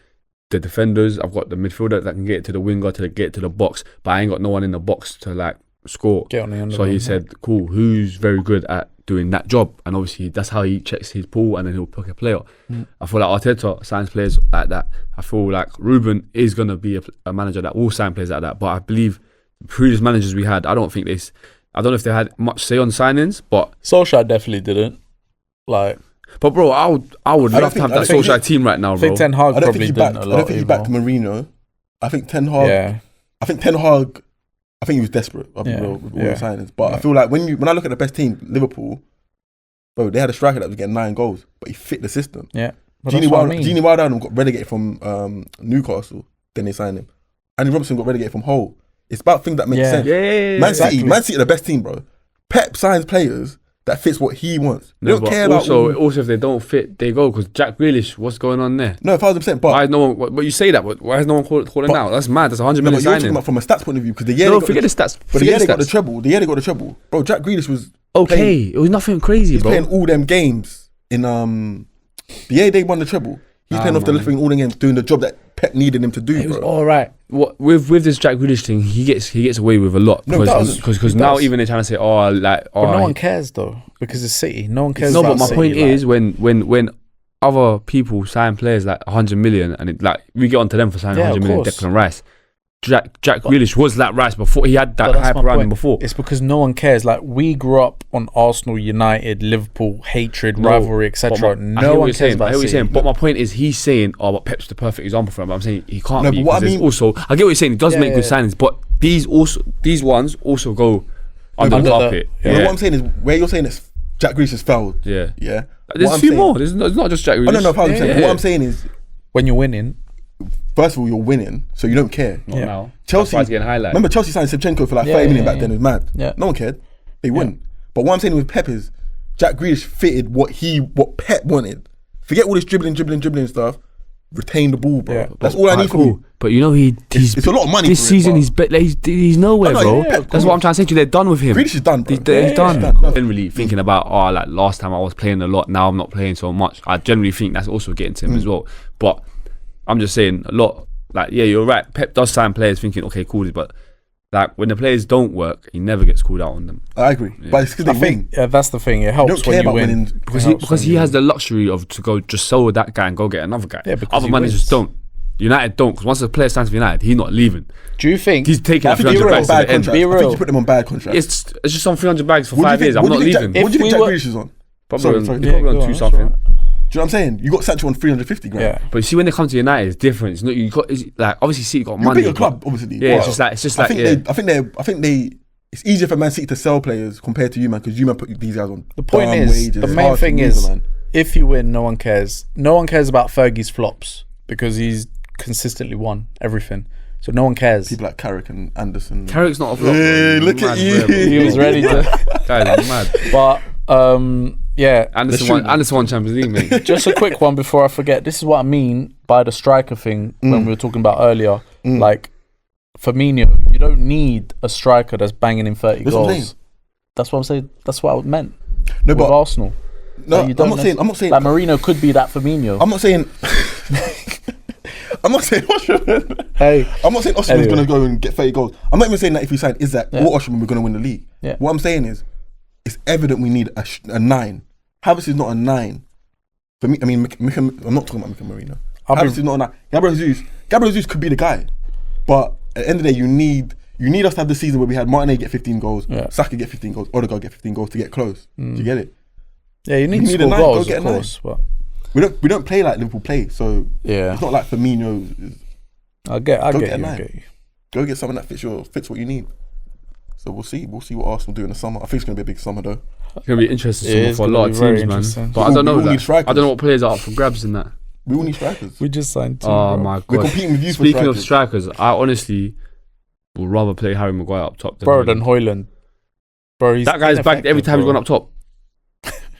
the defenders, I've got the midfielder that can get it to the winger to get it to the box, but I ain't got no one in the box to like score. Get on the end so he said, cool, who's very good at doing that job? And obviously that's how he checks his pool and then he'll pick a player. I feel like Arteta signs players like that. I feel like Ruben is going to be a manager that will sign players like that, but I believe the previous managers we had, I don't know if they had much say on signings, but Solskjaer definitely didn't. Like, but bro, I would love to have that Solskjaer team right now, bro. I think Ten Hag probably didn't a lot. I don't think he backed Mourinho. I think Ten Hag. Yeah. I think Ten Hag. I think he was desperate. I'll be real, with all the signings. But I feel like when I look at the best team, Liverpool, bro, they had a striker that was getting 9 goals, but he fit the system. Yeah. Gini Wijnaldum got relegated from Newcastle. Then they signed him. Andy Robertson got relegated from Hull. It's about things that make sense. Man City are the best team, bro. Pep signs players that fits what he wants. They don't care about. Also, if they don't fit, they go. Because Jack Grealish, what's going on there? No, 1,000%. But why is no one? But you say that. But why is no one calling out? That's mad. That's 100 million you're signing. talking about from a stats point of view because the year forget the stats. But the year they got the treble. The year they got the treble, bro. Jack Grealish was okay. It was nothing crazy, bro. He's playing all them games in the year they won the treble. He's playing off the left wing all the games, doing the job that Pep needed him to do. It was all right. What with this Jack Grealish thing, he gets away with a lot because now even they're trying to say, but no one cares though because it's City. No one cares. No, but my point is when other people sign players like 100 million and it, like we get onto them for signing 100 million, Declan Rice. Jack Grealish was that Rice before he had that hype around him before. It's because no one cares. Like we grew up on Arsenal, United, Liverpool, hatred, rivalry, etc. No one cares about City. But my point is, he's saying, but Pep's the perfect example for him. But I'm saying he can't be. But I also, I get what you're saying. He does make good signings, but these ones also go under the carpet. What I'm saying is, where you're saying it's Jack Grealish has failed. Yeah. There's a few more. It's not just Jack Grealish. No. What I'm saying is, when you're winning. First of all, you're winning, so you don't care. Not now. Chelsea getting highlighted. Remember, Chelsea signed Shevchenko for like 30 million back then. It was mad. Yeah. No one cared. They wouldn't. But what I'm saying with Pep is, Jack Grealish fitted what Pep wanted. Forget all this dribbling stuff. Retain the ball, bro. That's all I need from you. But you know it's a lot of money. This season he's nowhere, bro. That's what I'm trying to say to you. They're done with him. Grealish is done. Bro. He's done. Generally thinking about like last time I was playing a lot. Now I'm not playing so much. I generally think that's also getting to him as well. But I'm just saying a lot. Like, yeah, you're right. Pep does sign players thinking, okay, cool, but like when the players don't work, he never gets called out on them. I agree, but it's because they win. Yeah, that's the thing. It helps when you win because he has the luxury of to go just sell that guy and go get another guy. Yeah, because other managers don't. United don't, because once a player signs for United, he's not leaving. Do you think he's taking that 300 bags to the end? I think you put them on bad contracts. It's just on 300 bags for 5 years. I'm not leaving. What do you think Jack Grealish is on? Probably on 2 something. Do you know what I'm saying? You got Sancho on 350 grand. Yeah. But you see, when they come to United, it's different. It's not like obviously City got money. You're a bigger club, obviously. Yeah, it's just like I think they. It's easier for Man City to sell players compared to you, man, because you man put these guys on. The point is, wages. the main thing is, if you win, no one cares. No one cares about Fergie's flops because he's consistently won everything. So no one cares. People like Carrick and Anderson. Carrick's not a flop. Hey, look at you. He was ready to. Guys, mad. But yeah, Anderson won Champions League, mate. Just a quick one before I forget. This is what I mean by the striker thing when we were talking about earlier. Like Firmino, you don't need a striker that's banging in 30 goals. That's what I'm saying. That's what I meant. No, but Arsenal. No, I'm not saying. Like Mourinho could be that Firmino. I'm not saying. I'm not saying Osimhen. Hey, I'm not saying Osimhen's going to go and get 30 goals. I'm not even saying that if we sign Isaac or Osimhen, we're going to win the league. Yeah. What I'm saying is, it's evident we need a 9. Havertz is not a 9. For me, I mean, I'm not talking about Mikel Merino. Havertz is not a 9. Gabriel Jesus could be the guy, but at the end of the day, you need us to have the season where we had Martinez get 15 goals, Saka get 15 goals, Odegaard get 15 goals to get close. Do you get it? Yeah, you need to score goals, of course. But we don't play like Liverpool play, so it's not like Firmino. I get you. Go get someone that fits what you need. So we'll see what Arsenal do in the summer. I think it's going to be a big summer though. It's going to be interesting for a lot of teams, man. But I don't know I don't know what players are up for grabs in that. We all need strikers. We just signed 2. Oh my god. We're competing with you Speaking for of strikers, I honestly would rather play Harry Maguire up top than Højlund. Bro, he's that guy's bagged every time he's gone up top.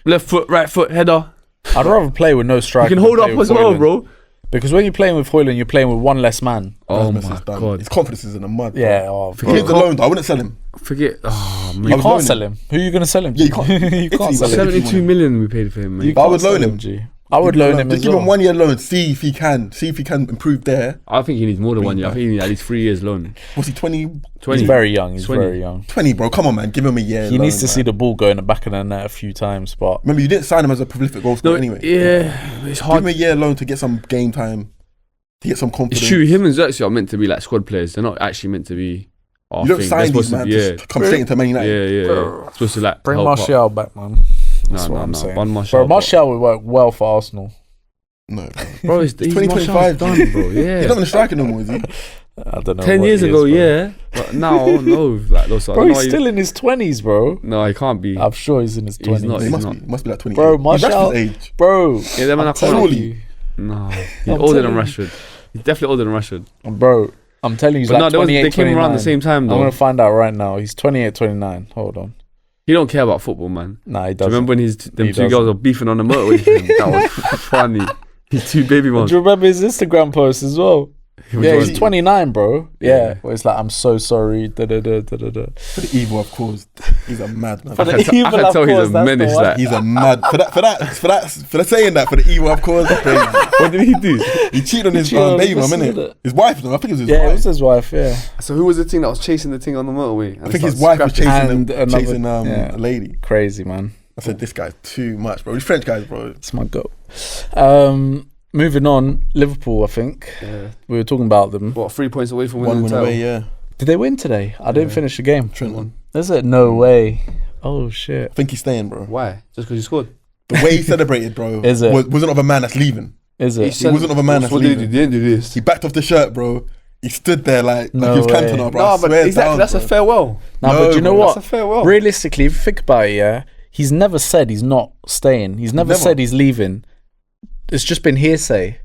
Left foot, right foot, header. I'd rather play with no striker. You can hold up as well, bro. Because when you're playing with Højlund, you're playing with one less man. Oh my God. His confidence is in the mud. Yeah. He needs a loan, though. I wouldn't sell him. Forget. Oh, man. You can't sell him. Who are you going to sell him? Yeah, you can't. You can't sell him. 72 million we paid for him, man. I would loan him. I would loan him Just as give well. him 1 year loan. See if he can improve there. I think he needs more than 1 year. I think he needs at least 3 years loan. What's he, 20? 20. He's very young. He's 20. very young. 20, bro. Come on, man. Give him a year. He needs to see the ball go in the back of the net a few times. But Remember, you didn't sign him as a prolific goal scorer anyway. Yeah, it's Give hard. him a year loan to get some game time, to get some confidence. It's true. Him and Xerxes are meant to be like squad players. They're not actually meant to be. You don't sign these man to come straight into Man United. Yeah. Supposed to like bring help Martial back, man. That's what I'm saying. Martial, Martial would work well for Arsenal. No, bro, he's 2025 done, bro. Yeah, he's not even striking no more, is he? I don't know. 10 what years he is, ago, bro. yeah, but now no, like those. Bro, he's still in his 20s, bro. No, he can't be. I'm sure he's in his 20s. not. He He's must be like 20. Bro, He's Martial- Rashford's age. Bro, Yeah, that man, I I'm telling can't. you. No, he's I'm older than telling you. Rashford. He's definitely older than Rashford. Bro, I'm telling you, he's But like no, 28, they came around the same time I'm though. going to find out right now. He's 28, 29. Hold on. He don't care about football, man. Nah, he Do you doesn't. remember when them He two girls doesn't. were beefing on the motorway? That was funny. His two baby Do moms. you remember his Instagram post as well? Which Yeah, one? he's 29, bro. Yeah. Yeah. Where it's like, I'm so sorry. Da, da, da, da, da, da. For the evil I've caused, he's a madman. For the I can evil tell I've he's a caused, that's the menace. one. Like, He's a mad for saying that, for the evil I've caused. what did he do? He cheated on his cheated on baby mum, his innit? sister. His wife, no, I think it was his Yeah, it wife. was his wife, yeah. So who was the thing that was chasing the thing on the motorway? I think his wife was chasing And another- a lady. Crazy, man. I said, this guy's too much, bro. These French guys, bro. It's my goat. Moving on, Liverpool, I think. Yeah. We were talking about them. What, 3 points away from One winning win the title? away, yeah. Did they win today? I didn't finish the game. Trent won. Is it? No way. Oh, shit. I think he's staying, bro. Why? Just because you scored? The way he celebrated, bro, Is it? wasn't of a man that's leaving. Is it? He wasn't of a man that's What did he leaving. do? He didn't do this. He backed off the shirt, bro. He stood there like No he was way. Cantona, bro. No, I but swear exactly, down, that's bro. a farewell. No, No, but you know bro, what? That's a farewell. Realistically, if you think about it, yeah, he's never said he's not staying. He's never said he's leaving. It's just been hearsay.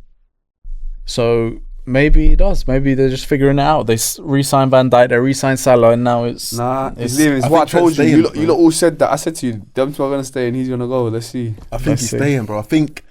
So maybe he does. Maybe they're just figuring it out. They re-signed Van Dijk, they re-signed Salah, and now it's Nah, it's- he's leaving. It's I what I think Trent's told you. staying, You bro. lot all said that. I said to you, them two are going to stay and he's going to go. Let's see. I think Let's he's see. staying, bro. I think.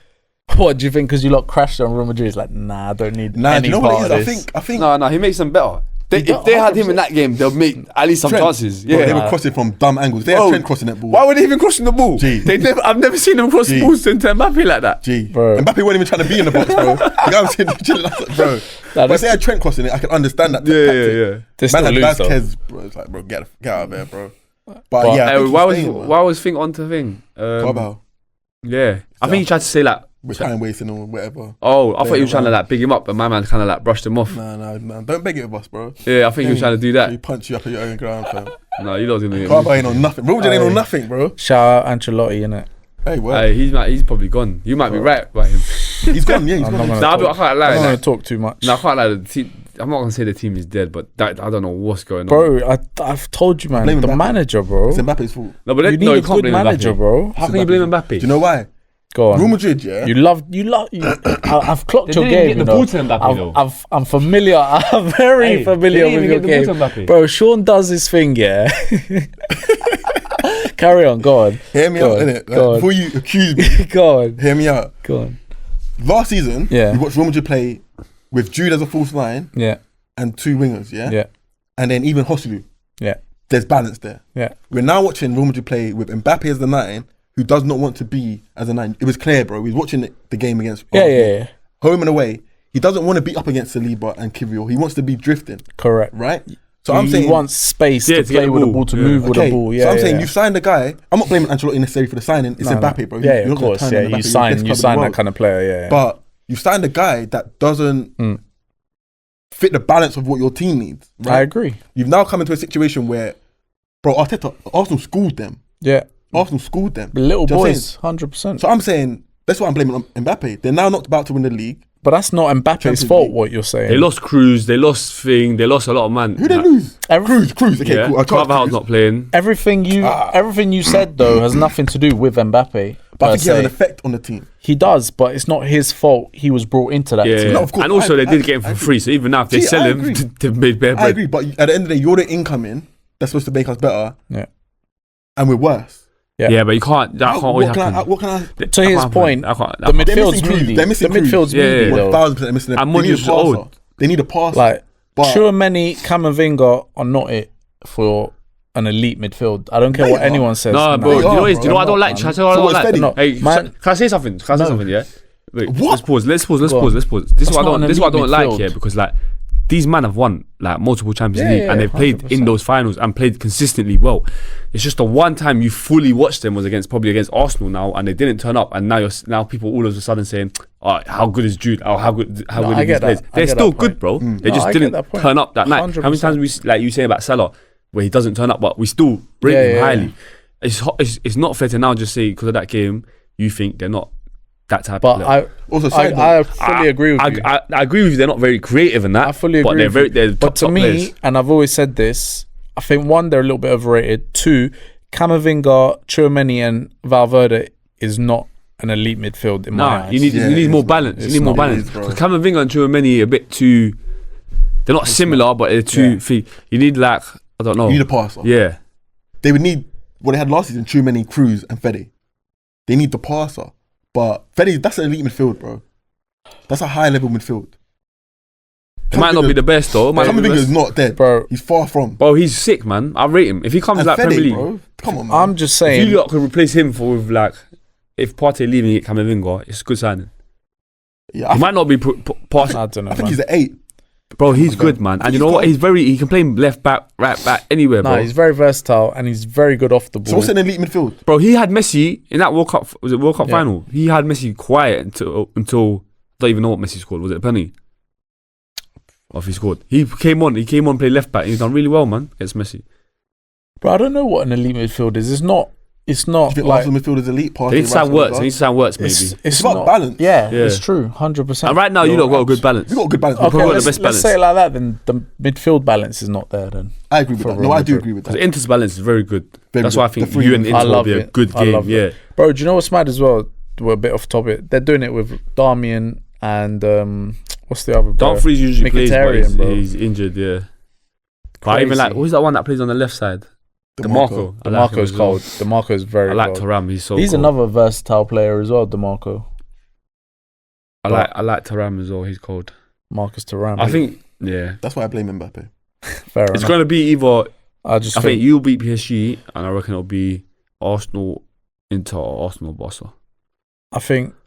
What do you think? Because you lot crashed on Real Madrid. It's like, nah, I don't need Nah, any do you know part what it of is? this. I think. No, he makes them better. He If don't- they had him 100%. in that game, they'll make at least some Trent, chances. bro, they Yeah. were crossing from dumb angles. They had Bro, Trent crossing that ball. Why were they even crossing the ball? Gee. I've never seen them cross Gee. balls into Mbappe like that. Gee, Bro. Mbappe wasn't even trying to be in the box, bro. The guy was sitting chilling, bro. Nah, But this- if they had Trent crossing it, I can understand that. Yeah. They Man still had lose, though. Vasquez, bro. It's like, bro, get out of there, bro. But But- yeah, I think Why he's was staying, man. why was thing on to thing? Carabao, Yeah, I think he tried to say like, with time wasting or whatever. oh, I thought he was Yeah, trying to like big him up, but my man kind of like brushed him off. Nah. Don't beg it with us, bro. Yeah, I think he was trying to do He that. punch you up at your own ground, fam. No, you lot gonna get Carabao ain't on nothing. Roger ain't on nothing, bro. Shout out Ancelotti, innit? Hey, well, Hey, he's probably gone. You might be right about him. he's gone. Yeah, he's I'm gone. not Nah, gonna I can't lie. I'm not Like, going to talk too much. no, I can't lie. The team, I'm not gonna say the team is dead, but that, I don't know what's going on. Bro, I've told you, man. Blame the Mbappe. manager, bro. It's Mbappe's fault. No, but You need a can't good blame manager, Mbappe. bro. How can you blame Mbappe? Do you know why? Go on. Real Madrid, yeah. I've clocked They your didn't even game. get You the know. ball to Mbappe, though. I'm familiar. I'm very familiar with your game, bro. Sean does his thing, yeah. Carry on. Go on. Hear me Go out, on, innit? go on. Before you accuse me, Go on. hear me out. Go on. Last season, Yeah. we watched Real Madrid play with Jude as a false line Yeah. and two wingers, yeah? Yeah. And then even Hoslu. Yeah. There's balance there. Yeah. We're now watching Real Madrid play with Mbappe as the 9, who does not want to be as a 9. It was clear, bro. We was watching the game against Yeah. home and away. He doesn't want to be up against Saliba and Kivio. He wants to be drifting, Correct. right? So I'm he saying, wants space Yeah, to to play get the with the ball. ball, to Yeah. move with the okay, ball. Yeah. so I'm saying yeah. you've signed a guy. I'm not blaming Ancelotti necessarily for the signing. It's No, Mbappe, no. bro. Yeah, You're of not gonna course. turn Yeah, on you Mbappe, you're the sign best club in the that world. kind of player. Yeah. But you've signed a guy that doesn't fit the balance of what your team needs. I Right? agree. You've now come into a situation where, bro, Arsenal schooled them. Yeah. Arsenal schooled them. Little Do you know what I'm boys, 100%. So I'm saying that's what I'm blaming on Mbappe. They're now not about to win the league. But that's not Mbappe's Champions fault. League. What you're saying? They lost Cruz, they lost Thing, they lost a lot of man. Who they lose? Cruz. Okay, Yeah, cool. I can't Carvajal's Cruz. not playing. Everything you said though has nothing to do with Mbappe. But I per think he has an se. effect on the team. He does, but it's not his fault. He was brought into that team. No, of course, and also they I did get him for agree. free. So even now, if they See, sell I him, agree. they've made bare I bread. agree, but at the end of the day, you're the incoming that's supposed to make us better. Yeah. And we're worse. Yeah, but you can't. That can't always happen. What can I? To his point, the They're midfield's missing greedy. They're The missing midfield's Yeah, greedy, yeah. though. 1,000% they're missing. And They need a Munoz is passer. old. They need a passer. Like, but Chouameni, Camavinga are not it for an elite midfield. I don't care They what are. anyone says. No, bro. They Do you know are, what? Do you know what I bro. don't like? They're Shall I tell you what So I what's don't like? Fetty? No, Hey, man- can I say something? Can I say something? Yeah. Wait, What? let's pause. Let's pause. Go on. This is That's what I not don't. an This is what I elite don't like midfield. here because like these men have won like multiple Champions League and they've played 100%. in those finals and played consistently well. It's just the one time you fully watched them was probably against Arsenal now, and they didn't turn up, and now people all of a sudden saying, "Oh, how good is Jude? Oh, how good I are get these that. players?" I They're get still that good, point. bro. They No, just I get didn't that point. turn up that night. How many 100%. times like you say about Salah, where he doesn't turn up, but we still rate him Yeah. highly. It's not fair to now just say because of that game you think they're not that type But of player. Also, I fully agree with you. I agree with you. They're not very creative in that. I fully but agree. they're very. with you. They're But top to me, players. and I've always said this, I think one, they're a little bit overrated. Two, Camavinga, Chouameni, and Valverde is not an elite midfield in my Nah, eyes. you need Yeah, you need it more is, balance. You It's need more not. It balance. is, bro. Because Camavinga and Chouameni are a bit too. They're not similar, but they're too. You need like I don't know. you need a passer. Yeah, They would need what they had last season: Chouameni, Cruz, and Fede. They need the passer. But Fede, that's an elite midfield, bro. That's a high level midfield. it might not be the best though. It might not be the Camavinga's best. not dead, Bro. He's far from. Bro, he's sick, man. I rate him. If he comes And like Fede, Premier League, bro. Come on, man. I'm just if saying. you lot could replace him with like, if Partey leaving, you get Camavinga. It's a good signing. Yeah, He might not be pass. I don't know. I think man. he's an 8. Bro, he's good, man. And you know what? He can play left back, right back, anywhere, bro. No, he's very versatile and he's very good off the ball. So what's an elite midfield? Bro, he had Messi in that World Cup. Was it World Cup Yeah. final? He had Messi quiet until I don't even know what Messi scored. Was it a penny? Or if he scored, he came on, played left back. He's done really well, man, against Messi. Bro, I don't know what an elite midfield is. It's not Do you think like Arsenal midfield is elite? They need to sign works. They need to sign works, maybe. it's about not, balance. Yeah, Yeah. it's true, 100%. And right now, you lot got a good balance. We got a good balance. Okay, Okay, probably let's, the best let's balance. say it like that. Then the midfield balance is not there. Then I agree with for that. Real No, I do Madrid. agree with Because that. Inter's balance is very good. Very That's good. why I think The three you and I Inter will love be a it. good I game. love Yeah. it. Bro, do you know what's mad as well? We're a bit off topic. They're doing it with Darmian and what's the other? Bro? Dumfries usually plays, but Mkhitaryan, bro. he's injured. Yeah. But even like, Crazy. who's that one that plays on the left side? DeMarco. I like him DeMarco's as well. cold. DeMarco's very I like cold. Thuram. He's He's cold. another versatile player as well, DeMarco. I like Thuram as well. He's cold. Marcus Thuram. I think That's why I blame Mbappe. fair it's enough. going to be either. I just I think think you'll beat PSG, and I reckon it'll be Arsenal, Inter, or Arsenal, Barca.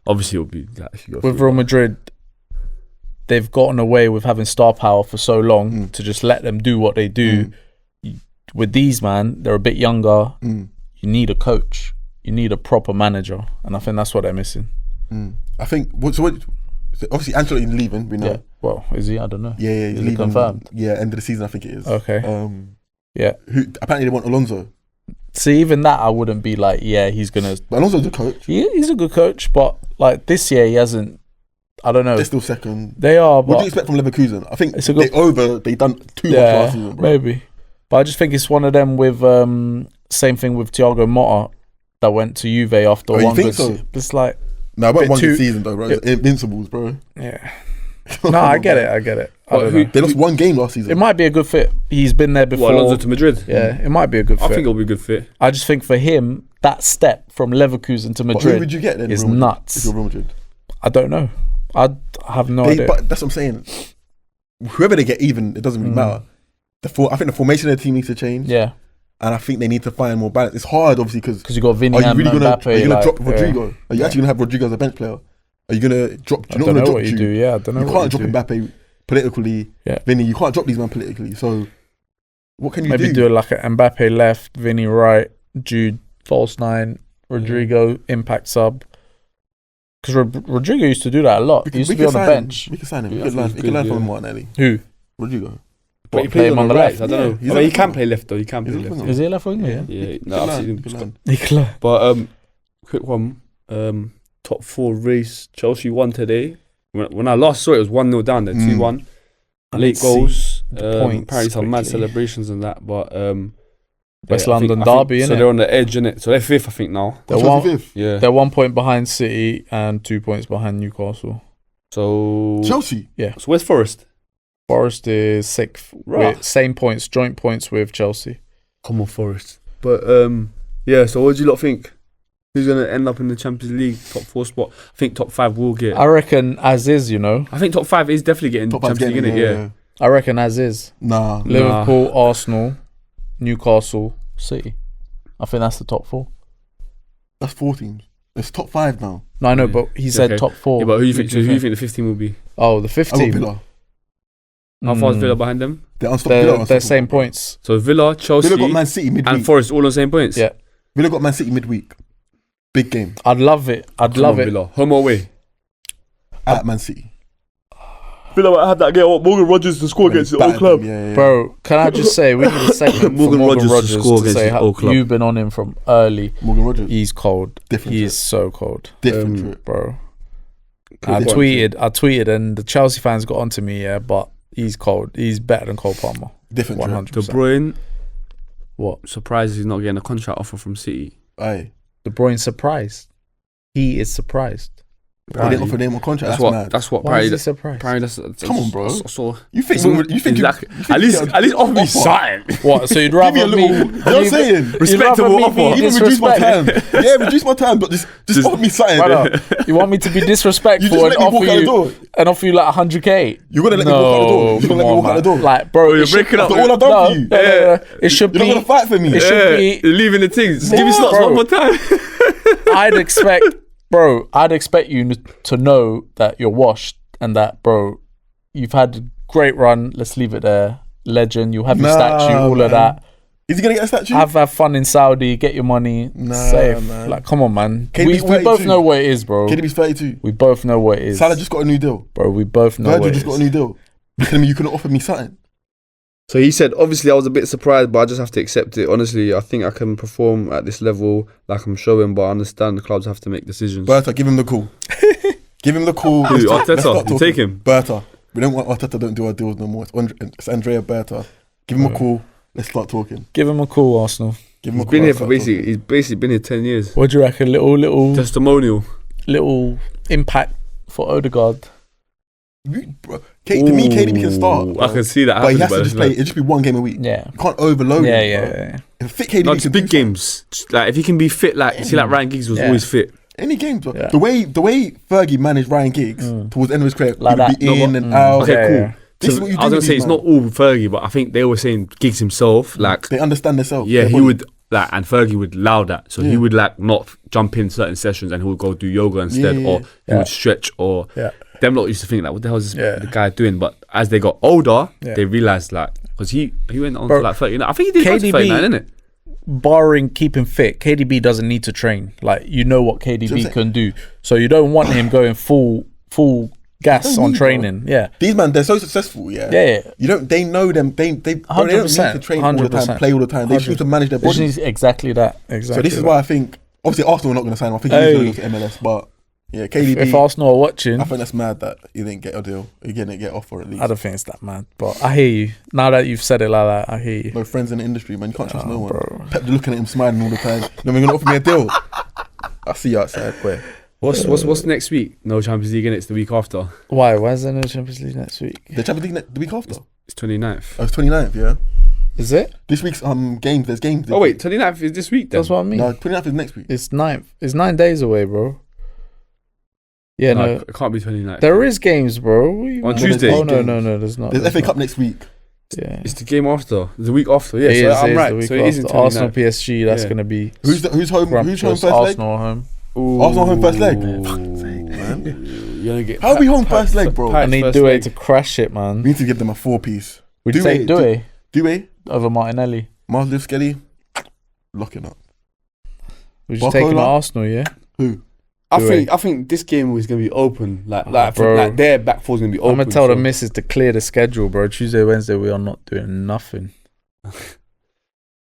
Obviously, it'll be like, if you go with through. Real Madrid, they've gotten away with having star power for so long Mm. to just let them do what they do. With these, man, they're a bit younger. Mm. You need a coach. You need a proper manager, and I think that's what they're missing. I think so obviously Ancelotti's leaving. We know. Yeah. Well, is he? I don't know. Yeah, he's Is it leaving. confirmed? Yeah, end of the season I think it is. Okay. Yeah. Who apparently they want Alonso, See, even that, I wouldn't be like, yeah, he's gonna. but Alonso's the coach. He's a good coach, but like this year, he hasn't. I don't know. They're still second. They are, What do but you expect from Leverkusen? I think It's a good- they done too much last season, bro. maybe. But I just think it's one of them with same thing with Thiago Motta that went to Juve after you one think good so? season. It's like, No, about Bit one too- good season though, bro. It's Invincibles, bro. yeah. No, I get it. I get it. I What, don't who- know. They lost one game last season. It might be a good fit. He's been there before. What, Alonso to Madrid? Yeah, it might be a good I fit. think it'll be a good fit. I just think for him, that step from Leverkusen to But who Madrid would you get then? is Real Madrid, nuts. If you're Real Madrid. I don't know. I have no idea. But that's what I'm saying. Whoever they get, even it doesn't really matter. I think the formation of the team needs to change. Yeah, And I think they need to find more balance. It's hard, obviously, because you got Vinny are you and really gonna Mbappe. drop yeah. Rodrigo? Are you actually gonna have Rodrigo as a bench player? Are you gonna drop? I You're don't not know gonna what drop you do. Jude. Yeah, I don't know. You what can't drop do. Mbappe politically. Yeah. Vinny, you can't drop these men politically. So what can you Maybe do like a Mbappe left, Vinny right, Jude false nine, Rodrigo impact sub. Because Rodrigo used to do that a lot. He used to be on the bench. We can sign him. Yeah, We can learn, I think we can learn he's from good, Martinelli. Who? Rodrigo. But he play plays him on the right. I don't Yeah, know. he's I a mean, he left can winger. play left though. He can He's play a left left. winger. Is he left winger? Yeah. Yeah, You no, can I've learn, seen you him. can learn. Nicola. But quick one. Top 4 race. Chelsea won today. When I last saw it, it was 1-0 down there, 2-1. I Late didn't see goals. the points Apparently some mad quickly. celebrations and that. But West I think- London I think- derby, So innit? they're on the edge, innit? So they're 5th, I think, now. They're Chelsea one, fifth. Yeah. they're 1 point behind City and 2 points behind Newcastle. So Chelsea. So where's Forest? Forest is 6th. Right. With same points, joint points with Chelsea. Come on, Forest. But yeah. So what do you lot think? Who's gonna end up in the Champions League top 4 spot? I think top 5 will get. I reckon as is, you know. I think top 5 is definitely getting Top five's Champions League, getting, innit? Yeah. I reckon as is. Nah. Liverpool, Arsenal, Newcastle, City. I think that's the top 4. That's 4 teams. It's top 5 now. No, I know, Yeah. but he said Okay. top 4. Yeah, but who do you think? What So do who you do you think the 5th team will be? Oh, the 5th I got team. Villa. How far is Villa behind them? They're unstoppable. They're same points. So Villa, Chelsea, Villa got Man City midweek. and Forest all on the same points. Yeah. Villa got Man City midweek. Big game I'd love it. I'd Come love on, it. Villa, home or away? at Man City. Villa might have that game. Morgan Rogers to score against his old Battered club. them, yeah. Bro, can I just say, we need a segment Morgan for Morgan Rogers to Rogers score to against say his how old club. you've been on him from early. Morgan Rogers. He's cold. Different He trip. is so cold, Different trip. bro. Yeah. I tweeted, and the Chelsea fans got onto me, yeah, but he's cold. He's better than Cole Palmer. Different trip. 100%. De Bruyne, What? surprised he's not getting a contract offer from City. Aye. De Bruyne surprised. He is surprised. They didn't offer them a contract. That's mad. That's what. Why is he Apparently, surprised? that's Come on, bro. So, You think? You think? exactly. You think At least offer me offer? something. What? So you'd Give rather me a little. You know what I'm saying? Respectable offer. Even reduce my time. Yeah, reduce my time, but just offer me something. Brother, you want me to be You disrespectful just and let me walk out the door. offer you like 100k? You're gonna let me walk out the door. You're gonna let me walk out the door. Like, bro, You're it should- breaking up. After all I've done for you. No. It should You're not be. gonna fight for me. It should be. You're leaving the things. Just give me slots Bro. one more time. I'd expect you to know that you're washed and that, bro, you've had a great run. Let's leave it there. Legend, you have your statue, all man. of that. Is he gonna get a statue? Have fun in Saudi, get your money, Nah, safe. man. Like, come on, man. KDB's We both 32. know what it is, bro. KDB's 32. We both know what it is. Salah just got a new deal. Bro, we both know Virgil what it just is. got a new deal. You telling me you couldn't offer me something? So he said, obviously, I was a bit surprised, but I just have to accept it. Honestly, I think I can perform at this level like I'm showing, but I understand the clubs have to make decisions. Berta, give him the call. Give him the call. Who, Let's start Arteta? talking. You take him? Berta. We don't want Arteta. Don't do our deals no more. It's Andrea Berta. Give him a call. Let's start talking. Give him a call, Arsenal. Give him a He's call. been here let's for start he's basically been here 10 years. What do you reckon? Testimonial. Little impact for Odegaard. talking. Bro, to me, KDB can start. I can see that But he happening. has to just play. It just be one game a week. Yeah. You can't overload Yeah, him. bro. yeah. If fit KDB Not just can big do games. Just like if he can be fit, like you see, like Ryan Giggs was Yeah. always fit. any game. Bro. Yeah. The way Fergie managed Ryan Giggs towards the end of his career, Like he would that. be No, in but- and out. Okay, Yeah, cool. yeah. This is So what you I was do gonna with say these it's not man. all Fergie, but I think they were saying Giggs himself, like They understand themselves. yeah, Their he body. would like, and Fergie would allow that. So he Yeah. would like not jump in certain sessions, and he would go do yoga instead, Yeah. or he Yeah. would stretch, or Yeah. them lot used to think like, what the hell is Yeah. the guy doing? But as they got older, Yeah. they realized like, because he went on Bro, to like 39. I think he did go to KDB 39, didn't it? Barring keeping fit, KDB doesn't need to train. Like, you know what KDB can do. So you don't want him going full gas Don't on need, training. Yeah. These man, they're so successful. Yeah. Yeah. You don't. They know them. They don't need to 100%, train all the time, 100%. play all the time. They just need to manage their Which body. is exactly that. Exactly. So this is that. why I think obviously Arsenal are not going to sign him. I think Hey. he's going to go to MLS. But yeah, KDB. If Arsenal are watching, I think that's mad that he didn't get a deal. He didn't get offer at least. I don't think it's that mad. But I hear you. Now that you've said it like that, I hear you. No friends in the industry, man. You can't trust no one. bro. Pep looking at him smiling all the time. No, you're going to offer me a deal. I'll see you outside. Boy. What's next week? No Champions League, and it's the week after. Why? Why is there no Champions League next week? The Champions League the week after. It's 29th. Oh, it's 29th, yeah. Is it? This week's games. There's games. Oh wait, 29th is this week then? That's what I mean. No, 29th is next week. It's 9th. It's 9 days away, bro. Yeah, no. it can't be 29th. There is games, bro. What do you On mean? Tuesday. Oh, no, there's not. There's There's FA not. Cup next week. Yeah. It's the game after, the week after. Yeah, It so is, I'm it is right. the week So it is in after. Arsenal 29th. PSG, that's Yeah. going to be Who's home? Who's home first leg? Arsenal home. Arsenal home first leg. You're gonna get How are we home first leg, bro? I need first Due leg. to crash it, man. We need to give them a 4-piece. Would you Due- take Due Due, over Martinelli? Marlon Skelly, locking up. Would you take him at Barcola? Arsenal, yeah? Who? I think this game is gonna be open. bro. Like their back four's gonna be open. I'm going to tell the so- missus to clear the schedule, bro. Tuesday, Wednesday, we are not doing nothing.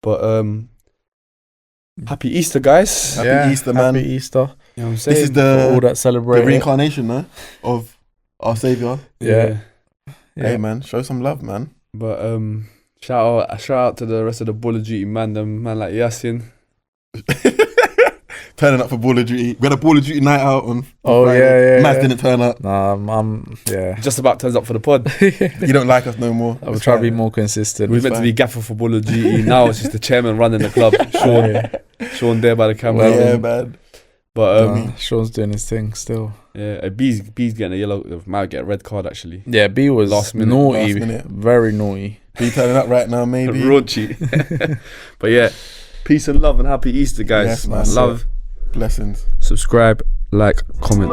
But happy Easter, guys. Happy Easter, man. Happy Easter. You know what I'm saying? This is For all the that celebrating. reincarnation, no, of our savior. Yeah. Hey, man, show some love, man. But Shout out to the rest of the Ball of Duty man like Yasin. Turning up for Ball of Duty. We had a Ball of Duty night out on Oh, Friday. yeah. Maz didn't turn up. Nah, I'm yeah. Just about turns up for the pod. You don't like us no more. I will try to be more consistent. We was meant to be gaffer for Ball of Duty. Now it's just the chairman running the club. Sean there by the camera. Yeah, man. But Sean's doing his thing still. yeah, B's getting a yellow. Might get a red card actually. Yeah, B was Last minute. naughty, Last minute. very naughty. Be turning up right now, maybe. Raunchy. But yeah, peace and love and happy Easter, guys. Yes, man. Love. Blessings. Subscribe, like, comment.